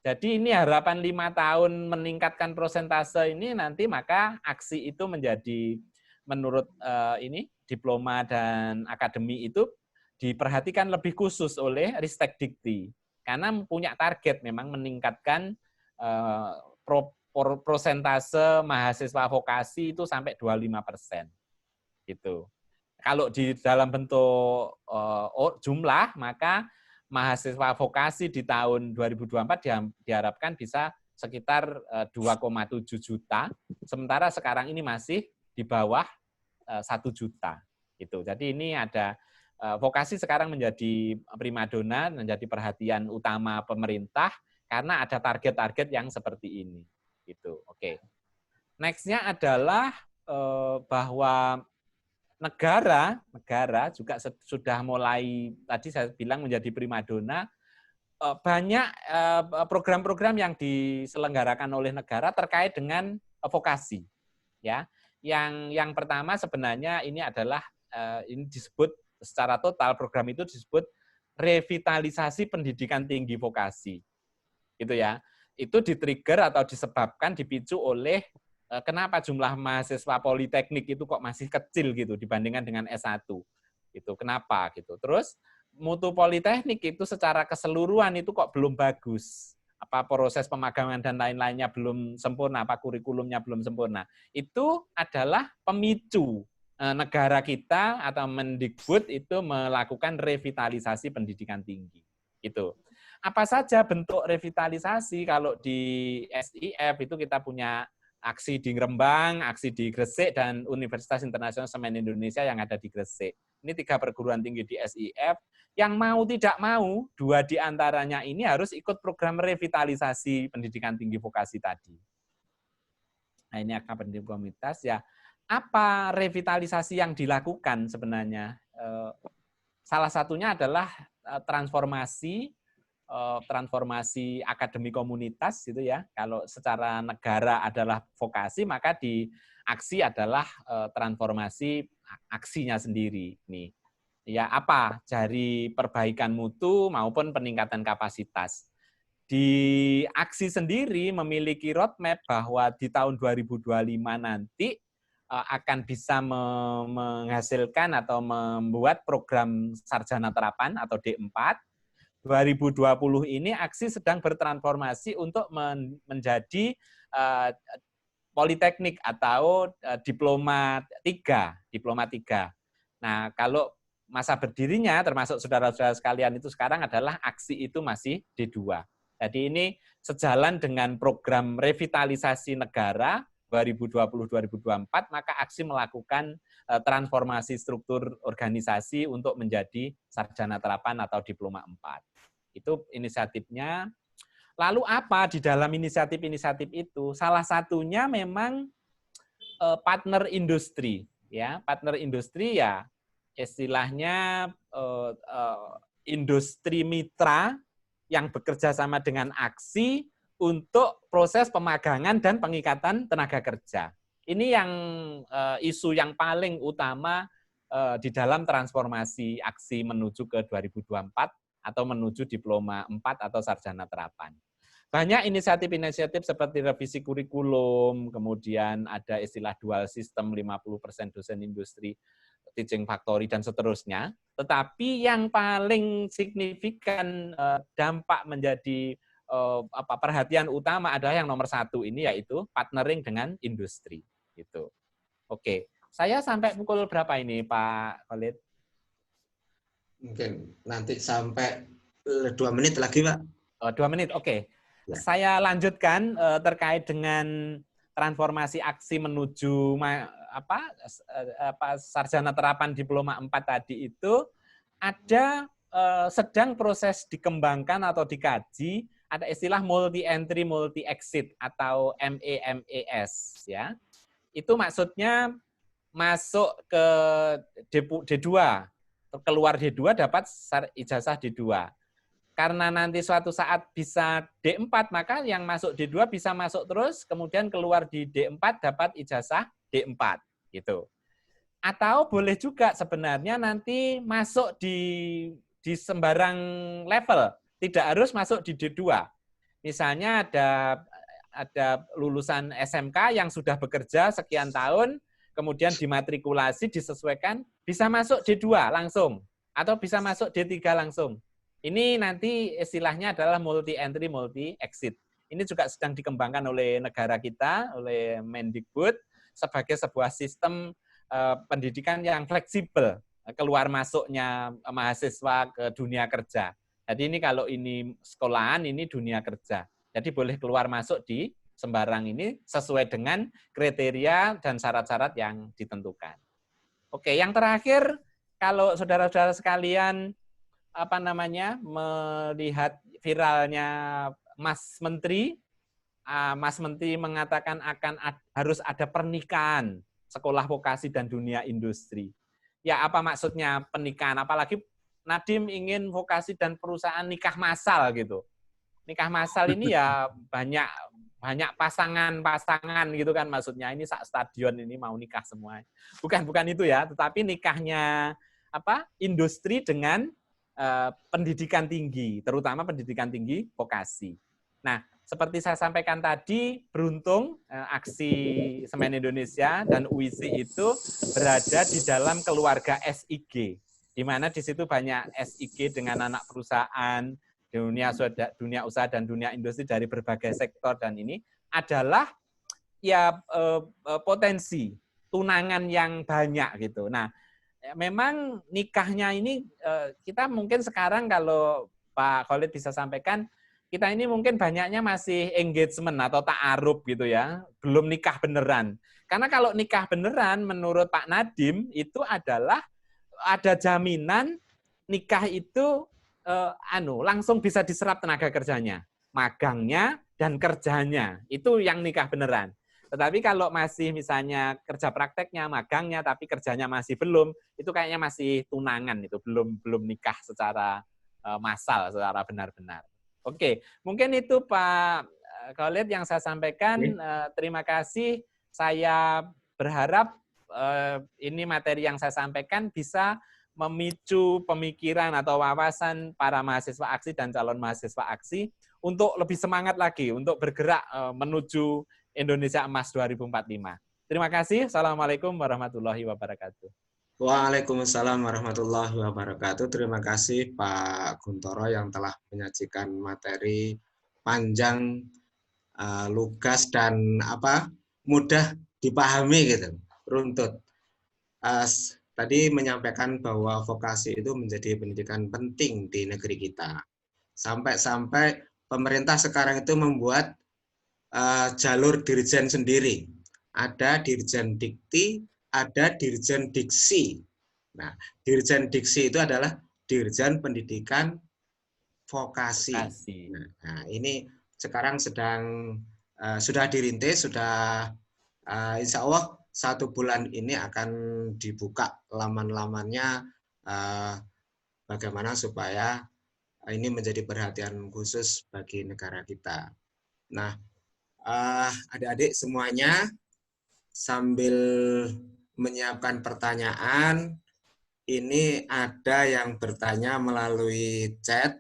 S6: Jadi ini harapan 5 tahun meningkatkan persentase ini nanti maka aksi itu menjadi menurut ini diploma dan akademi itu diperhatikan lebih khusus oleh Ristek Dikti karena punya target memang meningkatkan prosentase mahasiswa vokasi itu sampai 25%. Gitu. Kalau di dalam bentuk jumlah maka mahasiswa vokasi di tahun 2024 diharapkan bisa sekitar 2,7 juta, sementara sekarang ini masih di bawah 1 juta. Gitu. Jadi ini ada vokasi sekarang menjadi primadona, menjadi perhatian utama pemerintah karena ada target-target yang seperti ini. Gitu. Oke. Next-nya adalah bahwa negara juga sudah mulai, tadi saya bilang menjadi primadona, banyak program-program yang diselenggarakan oleh negara terkait dengan vokasi. Ya, yang pertama sebenarnya ini adalah ini disebut secara total program itu disebut revitalisasi pendidikan tinggi vokasi, gitu ya. Itu di-trigger atau disebabkan dipicu oleh kenapa jumlah mahasiswa politeknik itu kok masih kecil gitu dibandingkan dengan S1. Gitu. Kenapa gitu. Terus mutu politeknik itu secara keseluruhan itu kok belum bagus. Apa proses pemagangan dan lain-lainnya belum sempurna, apa kurikulumnya belum sempurna. Itu adalah pemicu negara kita atau Mendikbud itu melakukan revitalisasi pendidikan tinggi. Gitu. Apa saja bentuk revitalisasi? Kalau di SIF itu kita punya aksi di Rembang, aksi di Gresik, dan Universitas Internasional Semen Indonesia yang ada di Gresik. Ini 3 perguruan tinggi di SIF. Yang mau tidak mau, 2 di antaranya ini harus ikut program revitalisasi pendidikan tinggi vokasi tadi. Nah ini akan pendidikan komunitas ya. Apa revitalisasi yang dilakukan sebenarnya? Salah satunya adalah transformasi akademi komunitas gitu ya. Kalau secara negara adalah vokasi, maka di aksi adalah transformasi aksinya sendiri nih. Ya apa? Dari perbaikan mutu maupun peningkatan kapasitas. Di aksi sendiri memiliki roadmap bahwa di tahun 2025 nanti akan bisa menghasilkan atau membuat program sarjana terapan atau D4. 2020 ini aksi sedang bertransformasi untuk menjadi politeknik atau diploma 3. Nah, kalau masa berdirinya termasuk saudara-saudara sekalian itu sekarang adalah aksi itu masih D2. Jadi ini sejalan dengan program revitalisasi negara 2020-2024, maka aksi melakukan transformasi struktur organisasi untuk menjadi sarjana terapan atau diploma 4. Itu inisiatifnya. Lalu apa di dalam inisiatif-inisiatif itu? Salah satunya memang partner industri. Ya, partner industri ya istilahnya industri mitra yang bekerja sama dengan aksi untuk proses pemagangan dan pengikatan tenaga kerja. Ini yang isu yang paling utama di dalam transformasi aksi menuju ke 2024 atau menuju diploma 4 atau sarjana terapan. Banyak inisiatif-inisiatif seperti revisi kurikulum, kemudian ada istilah dual system, 50% dosen industri, teaching factory, dan seterusnya. Tetapi yang paling signifikan dampak menjadi perhatian utama adalah yang nomor 1 ini, yaitu partnering dengan industri. Gitu. Oke, saya sampai pukul berapa ini, Pak Khalid?
S1: Mungkin nanti sampai 2 menit lagi, Pak.
S6: 2 menit, oke.
S1: Ya.
S6: Saya lanjutkan terkait dengan transformasi aksi menuju sarjana terapan diploma 4 tadi itu ada sedang proses dikembangkan atau dikaji, ada istilah multi entry multi exit atau MEMES ya. Itu maksudnya masuk ke D2, keluar D2 dapat ijazah D2. Karena nanti suatu saat bisa D4, maka yang masuk D2 bisa masuk terus, kemudian keluar di D4 dapat ijazah D4 gitu. Atau boleh juga sebenarnya nanti masuk di sembarang level, tidak harus masuk di D2. Misalnya ada lulusan SMK yang sudah bekerja sekian tahun, kemudian dimatrikulasi, disesuaikan, bisa masuk D2 langsung, atau bisa masuk D3 langsung. Ini nanti istilahnya adalah multi entry, multi exit. Ini juga sedang dikembangkan oleh negara kita, oleh Mendikbud, sebagai sebuah sistem pendidikan yang fleksibel, keluar masuknya mahasiswa ke dunia kerja. Jadi ini kalau ini sekolahan, ini dunia kerja. Jadi boleh keluar masuk di sembarang ini sesuai dengan kriteria dan syarat-syarat yang ditentukan. Oke, yang terakhir, kalau saudara-saudara sekalian melihat viralnya Mas Menteri mengatakan harus ada pernikahan sekolah vokasi dan dunia industri. Ya, apa maksudnya pernikahan? Apalagi Nadiem ingin vokasi dan perusahaan nikah massal gitu. Nikah massal ini ya banyak pasangan gitu kan maksudnya. Ini stadion ini mau nikah semua. Bukan itu ya, tetapi nikahnya industri dengan pendidikan tinggi, terutama pendidikan tinggi vokasi. Nah, seperti saya sampaikan tadi, beruntung aksi Semen Indonesia dan UISI itu berada di dalam keluarga SIG, di mana di situ banyak SIG dengan anak perusahaan, dunia usaha dan dunia industri dari berbagai sektor, dan ini adalah potensi tunangan yang banyak gitu. Nah, memang nikahnya ini kita mungkin sekarang kalau Pak Khalid bisa sampaikan, kita ini mungkin banyaknya masih engagement atau ta'aruf gitu ya, belum nikah beneran. Karena kalau nikah beneran menurut Pak Nadiem itu adalah ada jaminan nikah itu langsung bisa diserap tenaga kerjanya, magangnya dan kerjanya. Itu yang nikah beneran. Tetapi kalau masih misalnya kerja prakteknya, magangnya, tapi kerjanya masih belum, itu kayaknya masih tunangan, itu belum nikah secara massal, secara benar-benar. Oke, mungkin itu Pak Khalid yang saya sampaikan. Terima kasih. Saya berharap ini materi yang saya sampaikan bisa memicu pemikiran atau wawasan para mahasiswa aksi dan calon mahasiswa aksi untuk lebih semangat lagi, untuk bergerak menuju Indonesia Emas 2045. Terima kasih. Assalamualaikum warahmatullahi wabarakatuh.
S1: Waalaikumsalam warahmatullahi wabarakatuh. Terima kasih Pak Guntoro yang telah menyajikan materi panjang, lugas, dan mudah dipahami gitu, runtut. Tadi menyampaikan bahwa vokasi itu menjadi pendidikan penting di negeri kita. Sampai-sampai pemerintah sekarang itu membuat jalur dirjen sendiri. Ada dirjen dikti, ada dirjen diksi. Nah, dirjen diksi itu adalah dirjen pendidikan vokasi. Nah, ini sekarang sudah dirintis, sudah insya Allah 1 bulan ini akan dibuka laman-lamannya, bagaimana supaya ini menjadi perhatian khusus bagi negara kita. Nah, adik-adik semuanya sambil menyiapkan pertanyaan, ini ada yang bertanya melalui chat.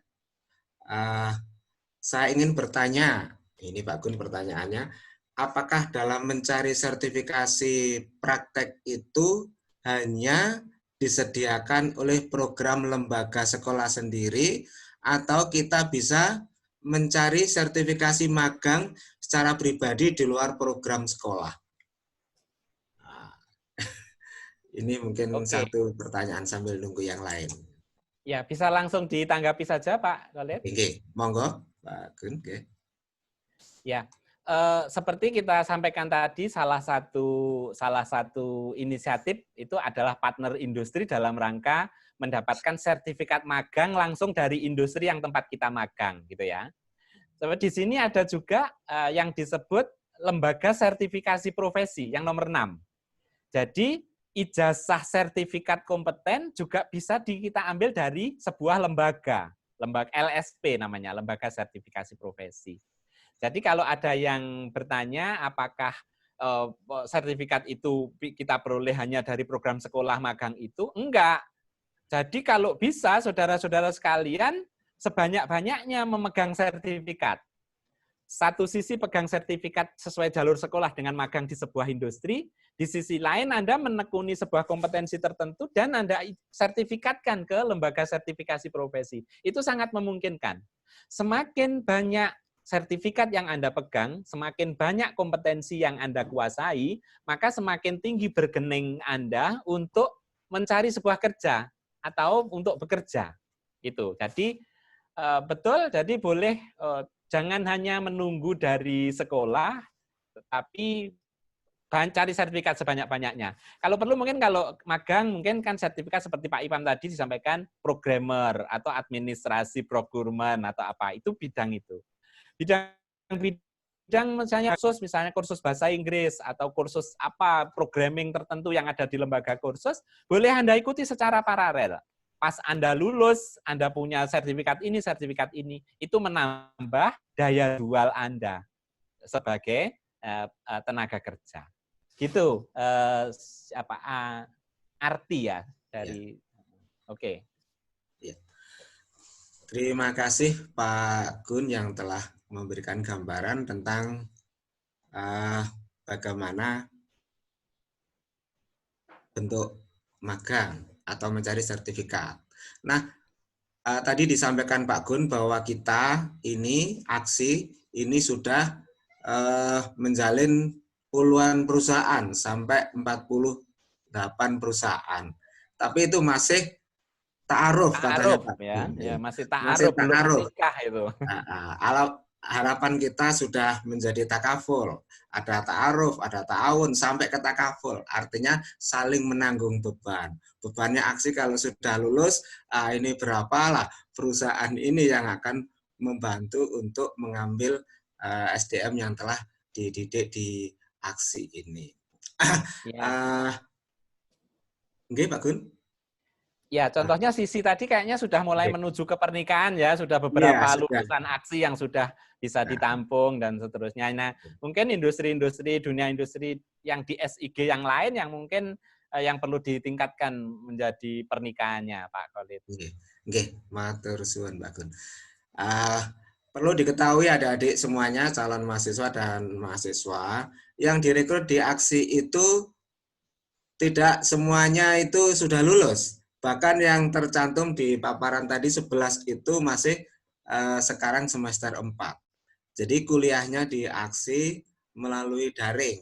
S1: Saya ingin bertanya, ini Pak Gun pertanyaannya, apakah dalam mencari sertifikasi praktek itu hanya disediakan oleh program lembaga sekolah sendiri, atau kita bisa mencari sertifikasi magang secara pribadi di luar program sekolah? Nah, ini mungkin satu pertanyaan sambil nunggu yang lain.
S6: Ya, bisa langsung ditanggapi saja Pak Khalid.
S1: Oke, monggo Pak Gun. Oke.
S6: Ya, seperti kita sampaikan tadi, salah satu inisiatif itu adalah partner industri dalam rangka mendapatkan sertifikat magang langsung dari industri yang tempat kita magang, gitu ya. Di sini ada juga yang disebut lembaga sertifikasi profesi yang nomor 6. Jadi ijazah sertifikat kompeten juga bisa kita ambil dari sebuah lembaga LSP namanya, lembaga sertifikasi profesi. Jadi kalau ada yang bertanya apakah sertifikat itu kita peroleh hanya dari program sekolah magang itu, enggak. Jadi kalau bisa saudara-saudara sekalian sebanyak-banyaknya memegang sertifikat. Satu sisi pegang sertifikat sesuai jalur sekolah dengan magang di sebuah industri, di sisi lain Anda menekuni sebuah kompetensi tertentu dan Anda sertifikatkan ke lembaga sertifikasi profesi. Itu sangat memungkinkan. Semakin banyak sertifikat yang Anda pegang, semakin banyak kompetensi yang Anda kuasai, maka semakin tinggi bergening Anda untuk mencari sebuah kerja atau untuk bekerja. Gitu. Jadi betul, jadi boleh jangan hanya menunggu dari sekolah, tetapi cari sertifikat sebanyak-banyaknya. Kalau perlu mungkin kalau magang, mungkin kan sertifikat seperti Pak Ipam tadi disampaikan programmer atau administrasi procurement atau apa, itu bidang itu. Bidang misalnya kursus bahasa Inggris atau kursus apa programming tertentu yang ada di lembaga kursus, boleh Anda ikuti secara paralel. Pas Anda lulus, Anda punya sertifikat ini, itu menambah daya jual Anda sebagai tenaga kerja. Gitu arti ya dari Oke.
S1: Ya. Terima kasih Pak Gun yang telah memberikan gambaran tentang bagaimana bentuk magang atau mencari sertifikat. Nah, tadi disampaikan Pak Gun bahwa kita ini aksi ini sudah menjalin puluhan perusahaan sampai 48 perusahaan. Tapi itu masih ta'aruf katanya Pak Gun.
S6: Ya, masih ta'aruf, belum nikah itu.
S1: Harapan kita sudah menjadi takaful. Ada ta'aruf, ada ta'awun, sampai ke takaful. Artinya saling menanggung beban. Bebannya aksi kalau sudah lulus, ini berapalah perusahaan ini yang akan membantu untuk mengambil SDM yang telah dididik di aksi ini. Oke, Pak Gun?
S6: Ya, contohnya Sisi tadi kayaknya sudah mulai menuju ke pernikahan ya, sudah beberapa lulusan aksi yang sudah bisa ditampung dan seterusnya. Nah, mungkin industri-industri, dunia industri yang di SIG yang lain yang mungkin yang perlu ditingkatkan menjadi pernikahannya, Pak Khalid.
S1: Oke, matur suwun Pak Gun. Perlu diketahui adik-adik semuanya, calon mahasiswa dan mahasiswa yang direkrut di aksi itu tidak semuanya itu sudah lulus. Bahkan yang tercantum di paparan tadi 11 itu masih sekarang semester 4. Jadi kuliahnya di aksi melalui daring.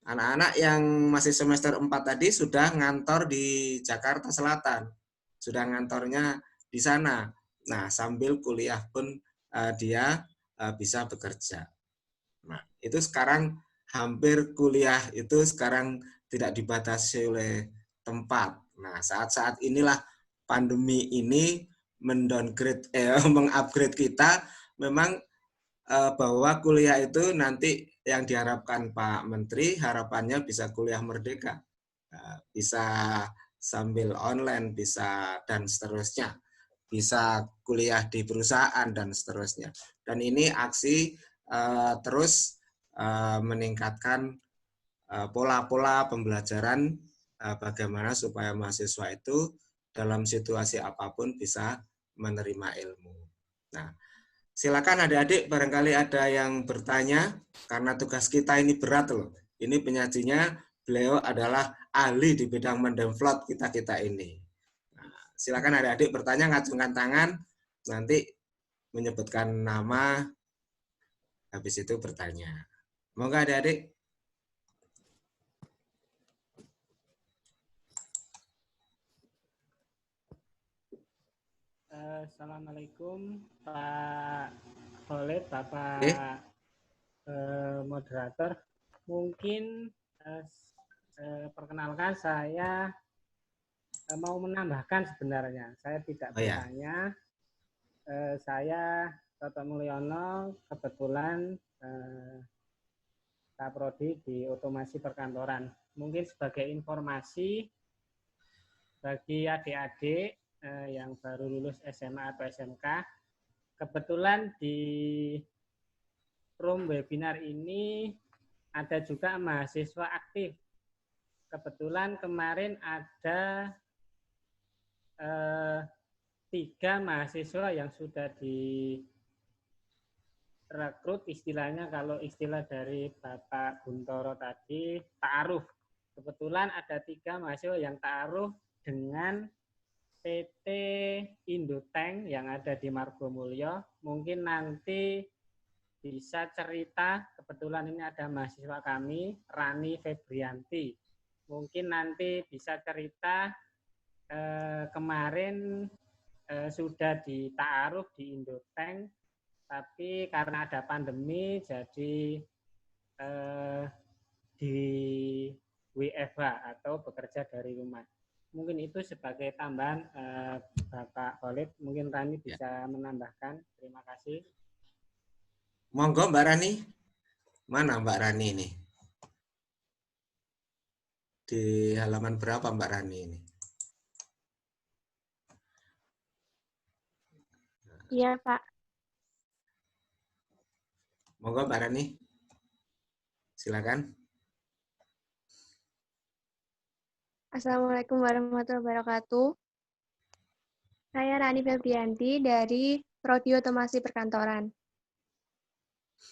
S1: Anak-anak yang masih semester 4 tadi sudah ngantor di Jakarta Selatan. Sudah ngantornya di sana. Nah, sambil kuliah pun dia bisa bekerja. Nah, itu sekarang hampir kuliah itu sekarang tidak dibatasi oleh tempat. Nah, saat-saat inilah pandemi ini mengupgrade kita memang bahwa kuliah itu nanti yang diharapkan Pak Menteri, harapannya bisa kuliah merdeka. Bisa sambil online, bisa dan seterusnya. Bisa kuliah di perusahaan dan seterusnya. Dan ini aksi terus meningkatkan pola-pola pembelajaran bagaimana supaya mahasiswa itu dalam situasi apapun bisa menerima ilmu. Nah, silakan adik-adik, barangkali ada yang bertanya, karena tugas kita ini berat loh. Ini penyajinya, beliau adalah ahli di bidang mendevlog kita ini. Nah, silakan adik-adik bertanya, ngacungkan tangan, nanti menyebutkan nama, habis itu bertanya. Moga adik-adik.
S7: Assalamualaikum Pak Khalid, Bapak moderator. Mungkin perkenalkan, saya mau menambahkan sebenarnya. Saya tidak bertanya. Saya Toto Mulyono, kebetulan Kaprodi di Otomasi Perkantoran. Mungkin sebagai informasi bagi adik-adik yang baru lulus SMA atau SMK, kebetulan di room webinar ini ada juga mahasiswa aktif. Kebetulan kemarin ada 3 mahasiswa yang sudah direkrut, istilahnya kalau istilah dari Bapak Guntoro tadi, ta'aruf. Kebetulan ada 3 mahasiswa yang ta'aruf dengan PT Indotank yang ada di Margomulyo. Mungkin nanti bisa cerita, kebetulan ini ada mahasiswa kami, Rani Febrianti. Mungkin nanti bisa cerita kemarin sudah di ta'aruf di Indotank, tapi karena ada pandemi jadi di WFH atau bekerja dari rumah. Mungkin itu sebagai tambahan Bapak Khalid. Mungkin Rani bisa menambahkan. Terima kasih.
S1: Monggo Mbak Rani. Mana Mbak Rani ini? Di halaman berapa Mbak Rani ini?
S3: Iya, Pak.
S1: Monggo Mbak Rani. Silakan.
S3: Assalamualaikum warahmatullahi wabarakatuh. Saya Rani Febrianti dari Prodi Otomasi Perkantoran.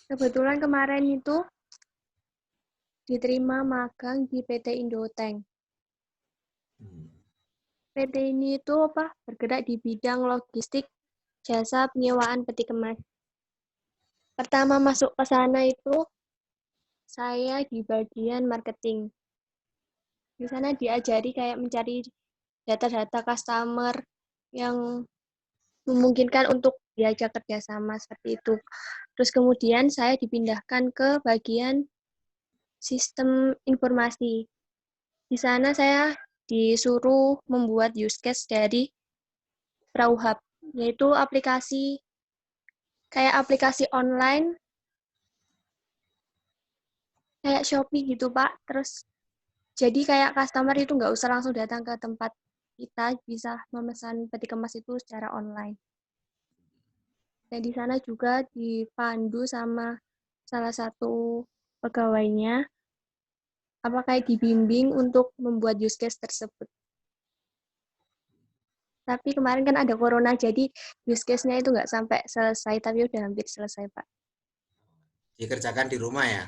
S3: Kebetulan kemarin itu diterima magang di PT Indotank. PT ini itu bergerak di bidang logistik jasa penyewaan peti kemas. Pertama masuk ke sana itu saya di bagian marketing. Di sana diajari kayak mencari data-data customer yang memungkinkan untuk diajak kerjasama seperti itu. Terus kemudian saya dipindahkan ke bagian sistem informasi. Di sana saya disuruh membuat use case dari PrauHub, yaitu aplikasi online kayak Shopee gitu, Pak. Terus jadi kayak customer itu nggak usah langsung datang ke tempat kita, bisa memesan peti kemas itu secara online. Dan di sana juga dipandu sama salah satu pegawainya, kayak dibimbing untuk membuat use case tersebut. Tapi kemarin kan ada corona, jadi use case-nya itu nggak sampai selesai, tapi udah hampir selesai, Pak.
S1: Dikerjakan di rumah ya?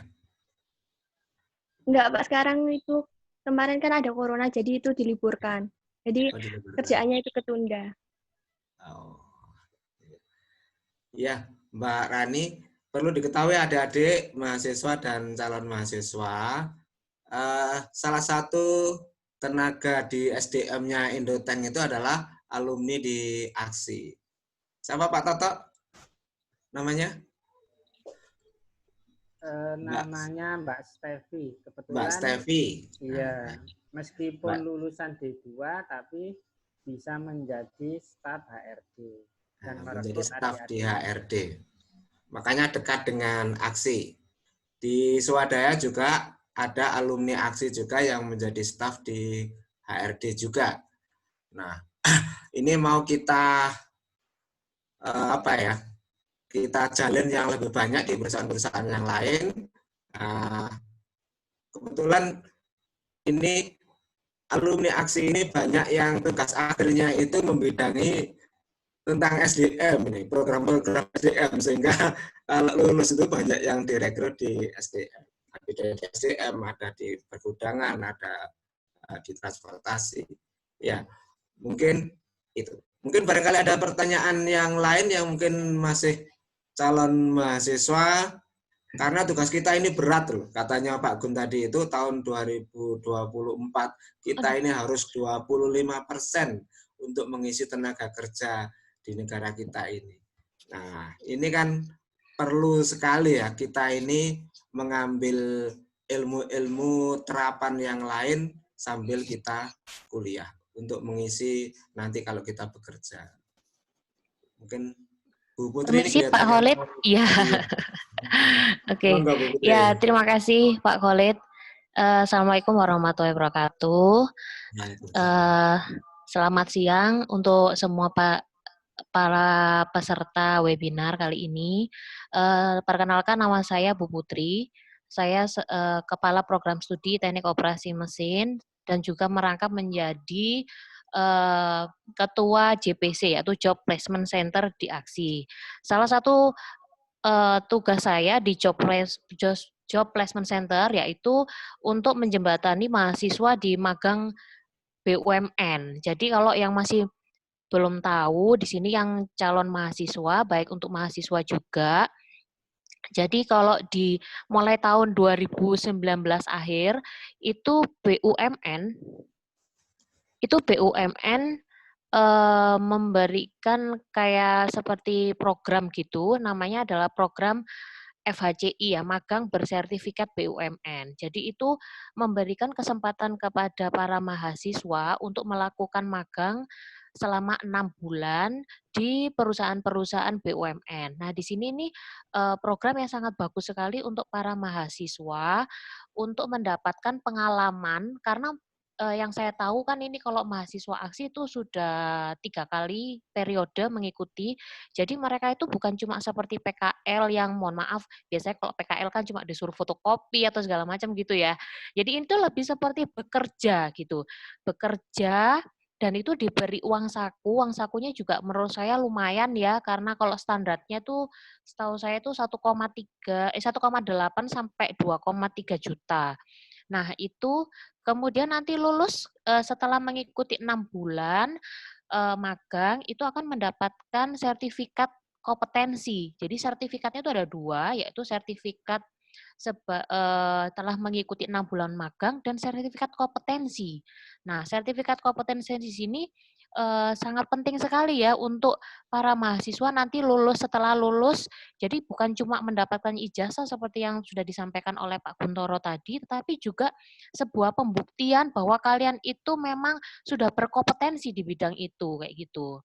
S3: Enggak, Pak. Sekarang itu kemarin kan ada corona, jadi itu diliburkan. Jadi kerjaannya itu ketunda.
S1: Oh. Ya, Mbak Rani, perlu diketahui adik-adik mahasiswa dan calon mahasiswa, salah satu tenaga di SDM-nya Indotank itu adalah alumni di Aksi. Siapa Pak Toto? Namanya?
S7: Namanya Mbak Stevi. Kebetulan,
S1: Mbak Stevi.
S7: Iya, meskipun lulusan D2 tapi bisa menjadi staf HRD. Dan
S1: menjadi staf di HRD. Makanya dekat dengan Aksi. Di Swadaya juga ada alumni Aksi juga yang menjadi staf di HRD juga. Nah, ini mau kita kita jalin yang lebih banyak di perusahaan-perusahaan yang lain. Kebetulan ini alumni aksi ini banyak yang tugas akhirnya itu membidangi tentang SDM ini, program-program SDM, sehingga kalau lulus itu banyak yang direkrut di SDM. Ada di SDM, ada di pergudangan, ada di transportasi. Ya, mungkin itu. Mungkin barangkali ada pertanyaan yang lain yang mungkin masih calon mahasiswa, karena tugas kita ini berat loh. Katanya Pak Gun tadi itu tahun 2024 kita ini harus 25% untuk mengisi tenaga kerja di negara kita ini. Nah, ini kan perlu sekali ya kita ini mengambil ilmu-ilmu terapan yang lain sambil kita kuliah untuk mengisi nanti kalau kita bekerja. Mungkin Bu Putri ini
S8: Permisi Pak
S1: kelihatannya.
S8: Khalid. Iya. Oke.
S1: Monggo, Bu Putri.
S8: Ya, terima kasih Pak Khalid. Assalamualaikum warahmatullahi wabarakatuh. Selamat siang untuk semua para peserta webinar kali ini. Perkenalkan, nama saya Bu Putri. Saya Kepala Program Studi Teknik Operasi Mesin dan juga merangkap menjadi Ketua JPC, yaitu Job Placement Center di AXI. Salah satu tugas saya di Job Placement Center yaitu untuk menjembatani mahasiswa di magang BUMN. Jadi kalau yang masih belum tahu, di sini yang calon mahasiswa, baik untuk mahasiswa juga. Jadi kalau di mulai tahun 2019 akhir, itu BUMN memberikan kayak seperti program gitu, namanya adalah program FHCI ya, magang bersertifikat BUMN. Jadi itu memberikan kesempatan kepada para mahasiswa untuk melakukan magang selama 6 bulan di perusahaan-perusahaan BUMN. Nah, di sini nih program yang sangat bagus sekali untuk para mahasiswa untuk mendapatkan pengalaman, karena yang saya tahu kan ini kalau mahasiswa aksi itu sudah 3 kali periode mengikuti. Jadi mereka itu bukan cuma seperti PKL yang mohon maaf, biasanya kalau PKL kan cuma disuruh fotokopi atau segala macam gitu ya. Jadi itu lebih seperti bekerja gitu. Bekerja dan itu diberi uang sakunya juga menurut saya lumayan ya, karena kalau standarnya tuh setahu saya itu 1,8 sampai 2,3 juta. Nah, itu kemudian nanti lulus setelah mengikuti 6 bulan magang, itu akan mendapatkan sertifikat kompetensi. Jadi sertifikatnya itu ada 2, yaitu sertifikat telah mengikuti 6 bulan magang dan sertifikat kompetensi. Nah, sertifikat kompetensi di sini sangat penting sekali ya untuk para mahasiswa nanti setelah lulus, jadi bukan cuma mendapatkan ijazah seperti yang sudah disampaikan oleh Pak Guntoro tadi, tetapi juga sebuah pembuktian bahwa kalian itu memang sudah berkompetensi di bidang itu, kayak gitu.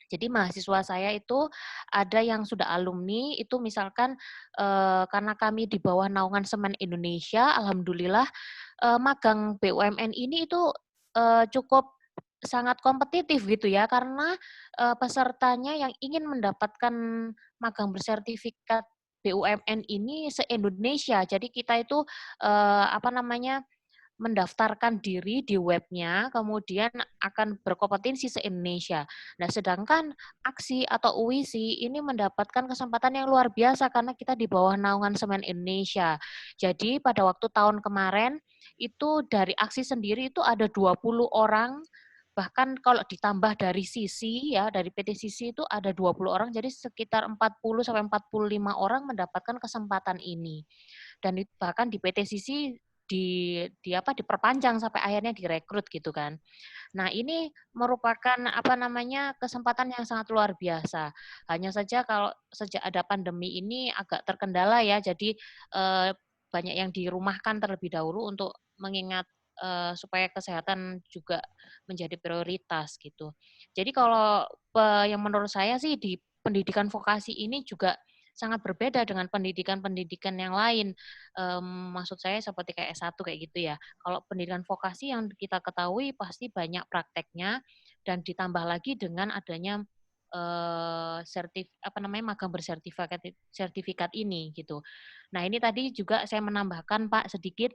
S8: Jadi mahasiswa saya itu ada yang sudah alumni, itu misalkan karena kami di bawah naungan Semen Indonesia, alhamdulillah magang BUMN ini itu cukup sangat kompetitif gitu ya, karena pesertanya yang ingin mendapatkan magang bersertifikat BUMN ini se-Indonesia. Jadi kita itu mendaftarkan diri di webnya, kemudian akan berkompetensi se-Indonesia. Nah, sedangkan AXI atau UISI ini mendapatkan kesempatan yang luar biasa karena kita di bawah naungan Semen Indonesia. Jadi pada waktu tahun kemarin itu dari AXI sendiri itu ada 20 orang, bahkan kalau ditambah dari sisi ya, dari PT Sisi itu ada 20 orang, jadi sekitar 40 sampai 45 orang mendapatkan kesempatan ini. Dan bahkan di PT Sisi diperpanjang sampai akhirnya direkrut gitu kan. Nah, ini merupakan kesempatan yang sangat luar biasa. Hanya saja kalau sejak ada pandemi ini agak terkendala ya, jadi banyak yang dirumahkan terlebih dahulu untuk mengingat supaya kesehatan juga menjadi prioritas gitu. Jadi kalau yang menurut saya sih di pendidikan vokasi ini juga sangat berbeda dengan pendidikan-pendidikan yang lain. Maksud saya seperti kayak S1 kayak gitu ya. Kalau pendidikan vokasi yang kita ketahui pasti banyak prakteknya dan ditambah lagi dengan adanya magang bersertifikat ini gitu. Nah, ini tadi juga saya menambahkan Pak sedikit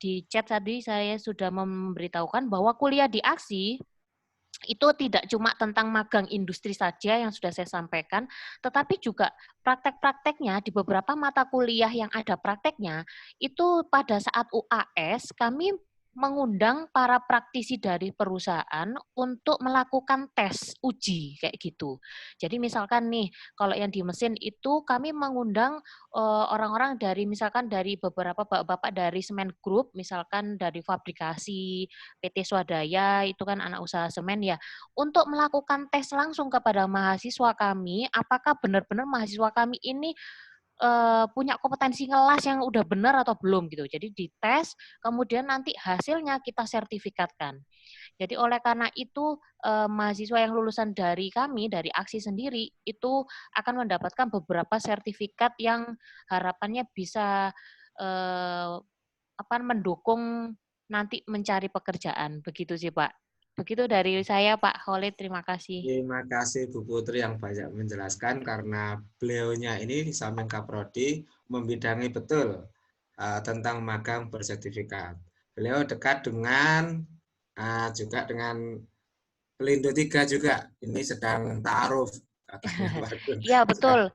S8: di chat tadi saya sudah memberitahukan bahwa kuliah di Aksi itu tidak cuma tentang magang industri saja yang sudah saya sampaikan, tetapi juga praktek-prakteknya di beberapa mata kuliah yang ada prakteknya, itu pada saat UAS kami mengundang para praktisi dari perusahaan untuk melakukan tes uji kayak gitu. Jadi misalkan nih, kalau yang di mesin itu kami mengundang orang-orang dari misalkan dari beberapa bapak-bapak dari Semen Group, misalkan dari fabrikasi, PT Swadaya, itu kan anak usaha semen ya, untuk melakukan tes langsung kepada mahasiswa kami, apakah benar-benar mahasiswa kami ini punya kompetensi ngelas yang udah benar atau belum gitu. Jadi dites, kemudian nanti hasilnya kita sertifikatkan. Jadi oleh karena itu mahasiswa yang lulusan dari kami, dari Aksi sendiri, itu akan mendapatkan beberapa sertifikat yang harapannya bisa mendukung nanti mencari pekerjaan. Begitu sih Pak. Begitu dari saya Pak Khalid, terima kasih.
S1: Terima kasih Bu Putri yang banyak menjelaskan karena beliaunya ini di samping Kaprodi membidangi betul tentang magang bersertifikat. Beliau dekat dengan juga dengan Pelindo 3 juga. Ini sedang ta'aruf.
S8: Iya betul.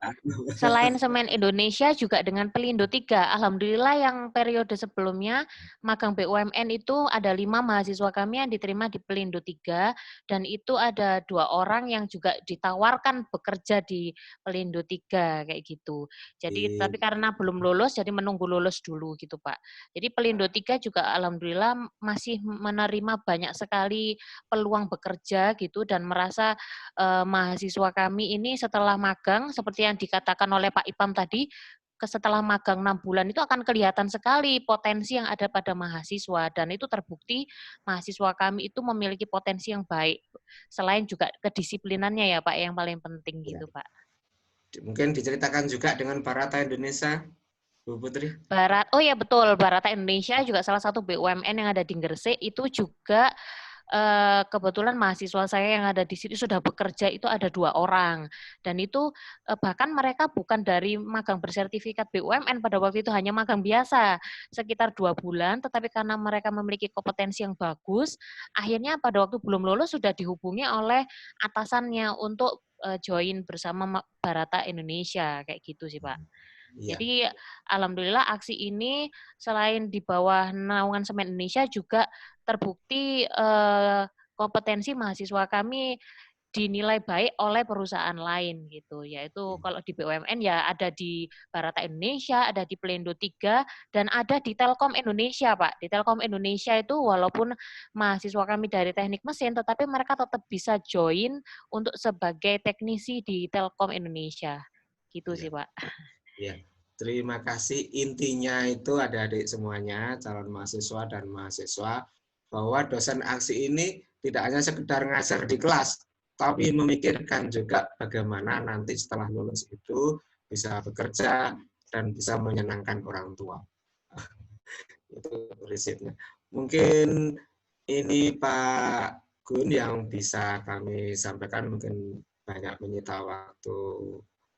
S8: Selain Semen Indonesia juga dengan Pelindo 3. Alhamdulillah yang periode sebelumnya magang BUMN itu ada 5 mahasiswa kami yang diterima di Pelindo 3 dan itu ada 2 orang yang juga ditawarkan bekerja di Pelindo 3 kayak gitu. Jadi tapi karena belum lulus jadi menunggu lulus dulu gitu Pak. Jadi Pelindo 3 juga alhamdulillah masih menerima banyak sekali peluang bekerja gitu dan merasa mahasiswa kami ini setelah magang, seperti yang dikatakan oleh Pak Ipam tadi, setelah magang 6 bulan itu akan kelihatan sekali potensi yang ada pada mahasiswa, dan itu terbukti mahasiswa kami itu memiliki potensi yang baik, selain juga kedisiplinannya ya Pak, yang paling penting gitu Pak.
S1: Mungkin diceritakan juga dengan Barata Indonesia, Bu Putri.
S8: Oh ya betul, Barata Indonesia juga salah satu BUMN yang ada di Gresik, itu juga kebetulan mahasiswa saya yang ada di situ sudah bekerja itu ada 2 orang, dan itu bahkan mereka bukan dari magang bersertifikat BUMN pada waktu itu, hanya magang biasa sekitar 2 bulan, tetapi karena mereka memiliki kompetensi yang bagus, akhirnya pada waktu belum lulus sudah dihubungi oleh atasannya untuk join bersama Barata Indonesia kayak gitu sih Pak.
S1: Ya.
S8: Jadi alhamdulillah aksi ini selain di bawah naungan Semen Indonesia juga terbukti kompetensi mahasiswa kami dinilai baik oleh perusahaan lain gitu. Yaitu kalau di BUMN ya ada di Barata Indonesia, ada di Pelindo 3 dan ada di Telkom Indonesia, Pak. Di Telkom Indonesia itu walaupun mahasiswa kami dari teknik mesin tetapi mereka tetap bisa join untuk sebagai teknisi di Telkom Indonesia. Gitu sih, Pak.
S1: Ya, terima kasih. Intinya itu adik-adik semuanya, calon mahasiswa dan mahasiswa, bahwa dosen aksi ini tidak hanya sekedar ngajar di kelas, tapi memikirkan juga bagaimana nanti setelah lulus itu bisa bekerja dan bisa menyenangkan orang tua. Itu prinsipnya. Mungkin ini Pak Gun yang bisa kami sampaikan, mungkin banyak menyita waktu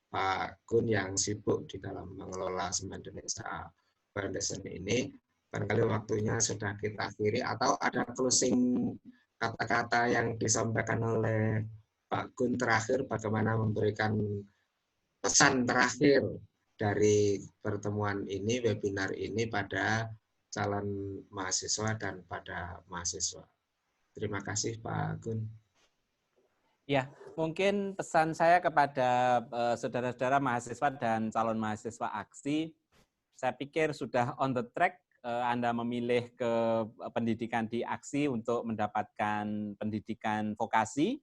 S1: Pak Gun yang sibuk di dalam mengelola Semen Indonesia Foundation ini. Barangkali waktunya sudah kita akhiri, atau ada closing kata-kata yang disampaikan oleh Pak Gun terakhir, bagaimana memberikan pesan terakhir dari pertemuan ini, webinar ini pada calon mahasiswa dan pada mahasiswa. Terima kasih Pak Gun.
S6: Ya, mungkin pesan saya kepada saudara-saudara mahasiswa dan calon mahasiswa aksi, saya pikir sudah on the track Anda memilih ke pendidikan di aksi untuk mendapatkan pendidikan vokasi.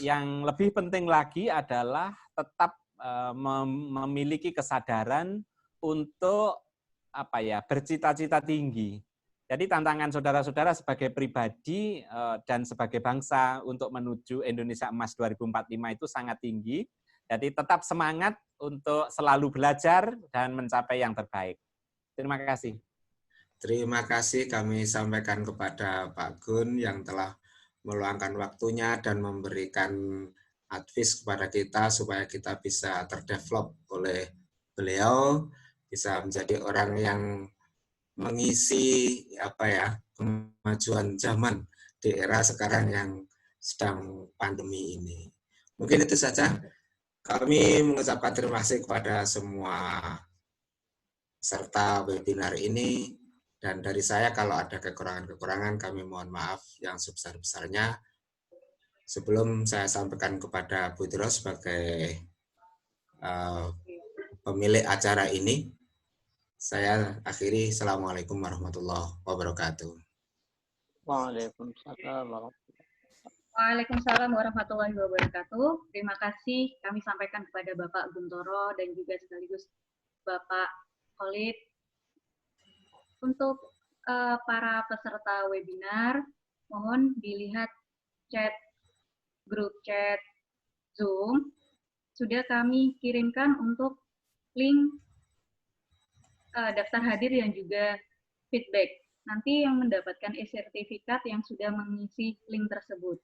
S6: Yang lebih penting lagi adalah tetap memiliki kesadaran untuk bercita-cita tinggi. Jadi tantangan saudara-saudara sebagai pribadi dan sebagai bangsa untuk menuju Indonesia Emas 2045 itu sangat tinggi. Jadi tetap semangat untuk selalu belajar dan mencapai yang terbaik. Terima kasih.
S1: Terima kasih kami sampaikan kepada Pak Gun yang telah meluangkan waktunya dan memberikan advice kepada kita supaya kita bisa terdevelop oleh beliau, bisa menjadi orang yang mengisi kemajuan zaman di era sekarang yang sedang pandemi ini. Mungkin itu saja. Kami mengucapkan terima kasih kepada semua peserta webinar ini, dan dari saya kalau ada kekurangan-kekurangan kami mohon maaf yang sebesar-besarnya. Sebelum saya sampaikan kepada Bu Diro sebagai pemilik acara ini, saya akhiri. Assalamualaikum warahmatullahi wabarakatuh.
S4: Waalaikumsalam warahmatullahi wabarakatuh. Terima kasih kami sampaikan kepada Bapak Guntoro dan juga sekaligus Bapak Khalid. Untuk para peserta webinar, mohon dilihat grup chat Zoom. Sudah kami kirimkan untuk link daftar hadir dan juga feedback. Nanti yang mendapatkan e-sertifikat yang sudah mengisi link tersebut.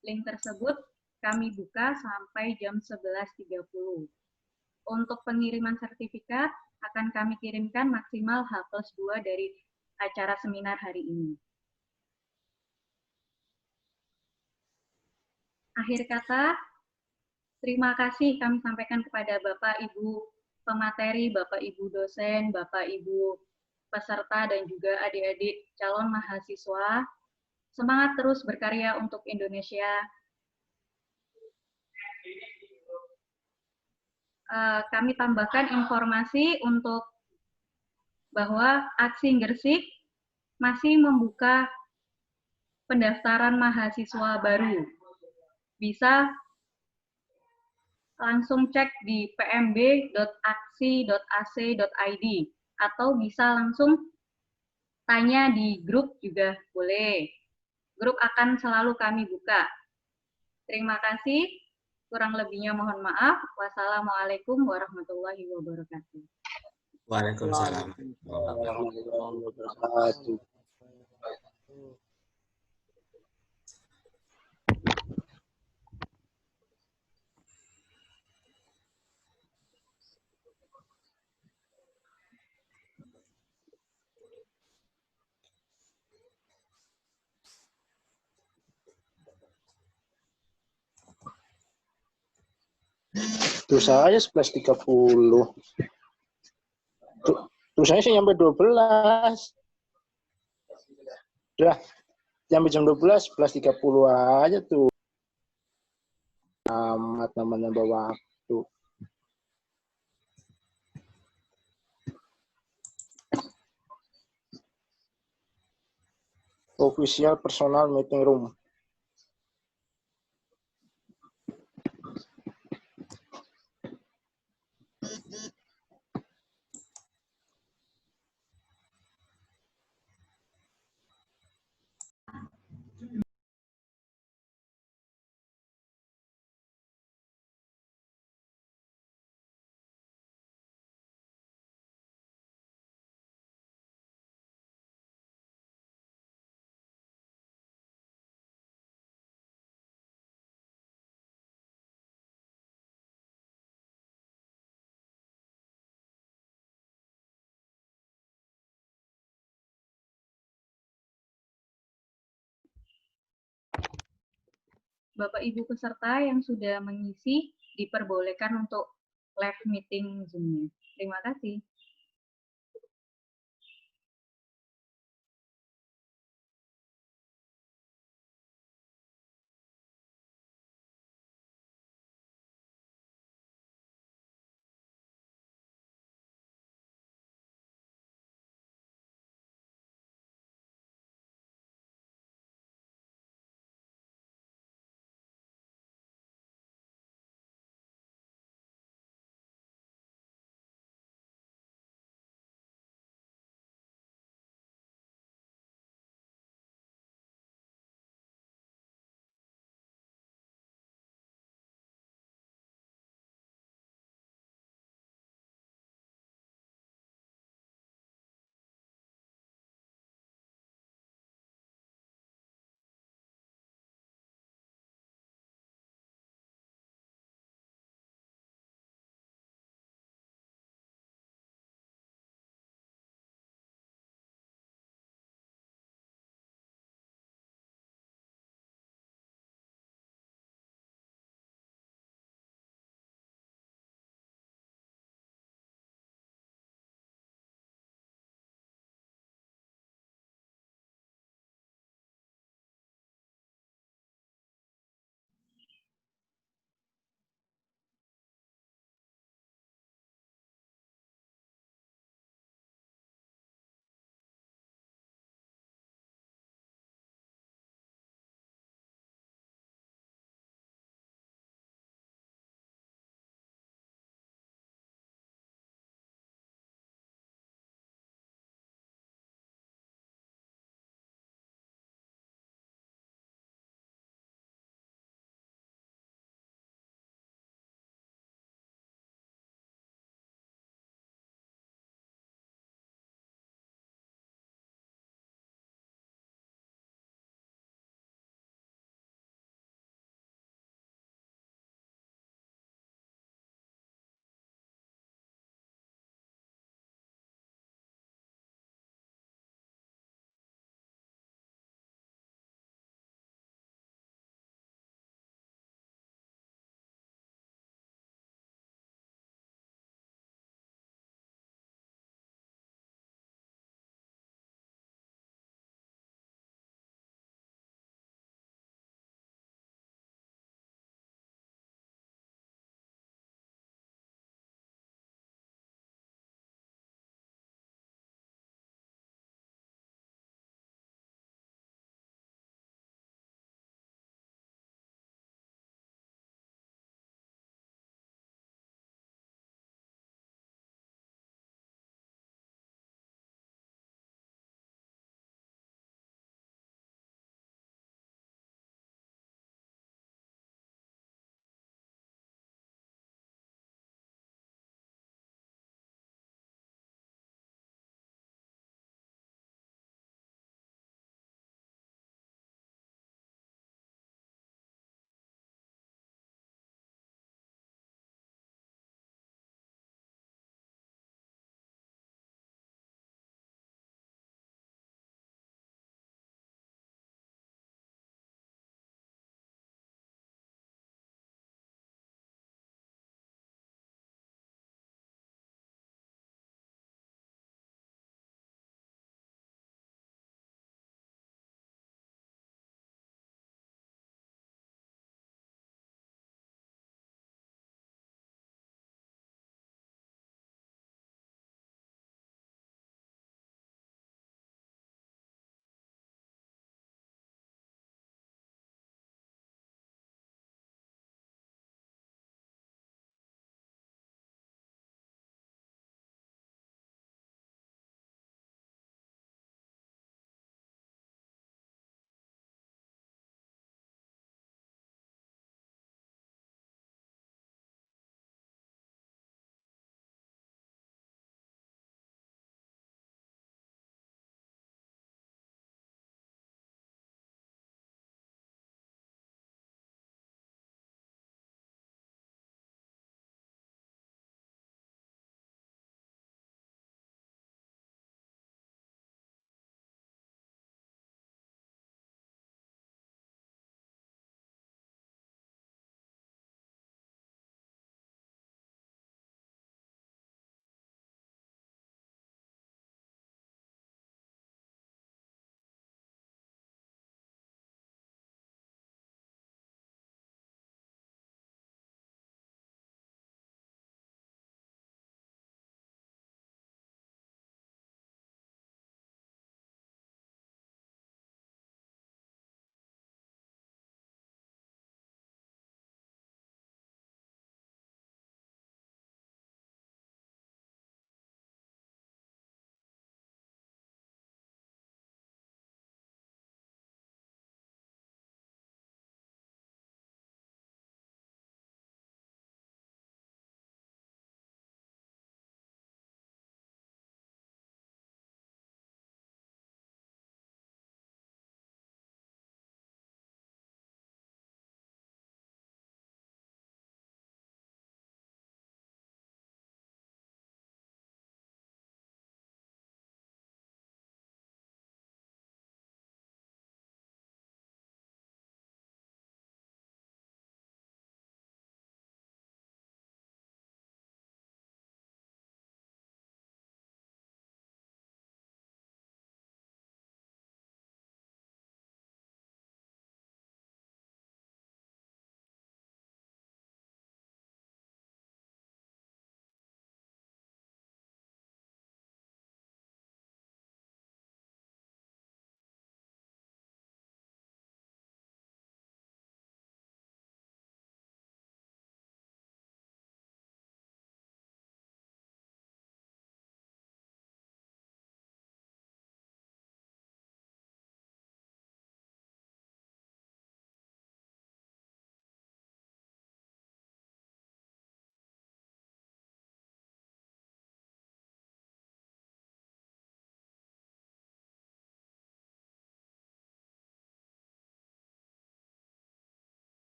S4: Link tersebut kami buka sampai jam 11.30. Untuk pengiriman sertifikat akan kami kirimkan maksimal H+2 dari acara seminar hari ini. Akhir kata, terima kasih kami sampaikan kepada Bapak Ibu pemateri, Bapak Ibu dosen, Bapak Ibu peserta, dan juga adik-adik calon mahasiswa. Semangat terus berkarya untuk Indonesia. Kami tambahkan informasi untuk bahwa Aksi Gresik masih membuka pendaftaran mahasiswa baru. Bisa langsung cek di pmb.aksi.ac.id atau bisa langsung tanya di grup juga boleh. Grup akan selalu kami buka. Terima kasih. Kurang lebihnya mohon maaf. Wassalamualaikum warahmatullahi wabarakatuh.
S1: Waalaikumsalam.
S9: Tuh saya 11.30. Tuh saya sih nyampe 12. Udah, nyampe jam 12, 11.30 aja tuh. Amat namanya bawa waktu. Official personal meeting room.
S4: Bapak Ibu peserta yang sudah mengisi diperbolehkan untuk live meeting Zoom-nya. Terima kasih.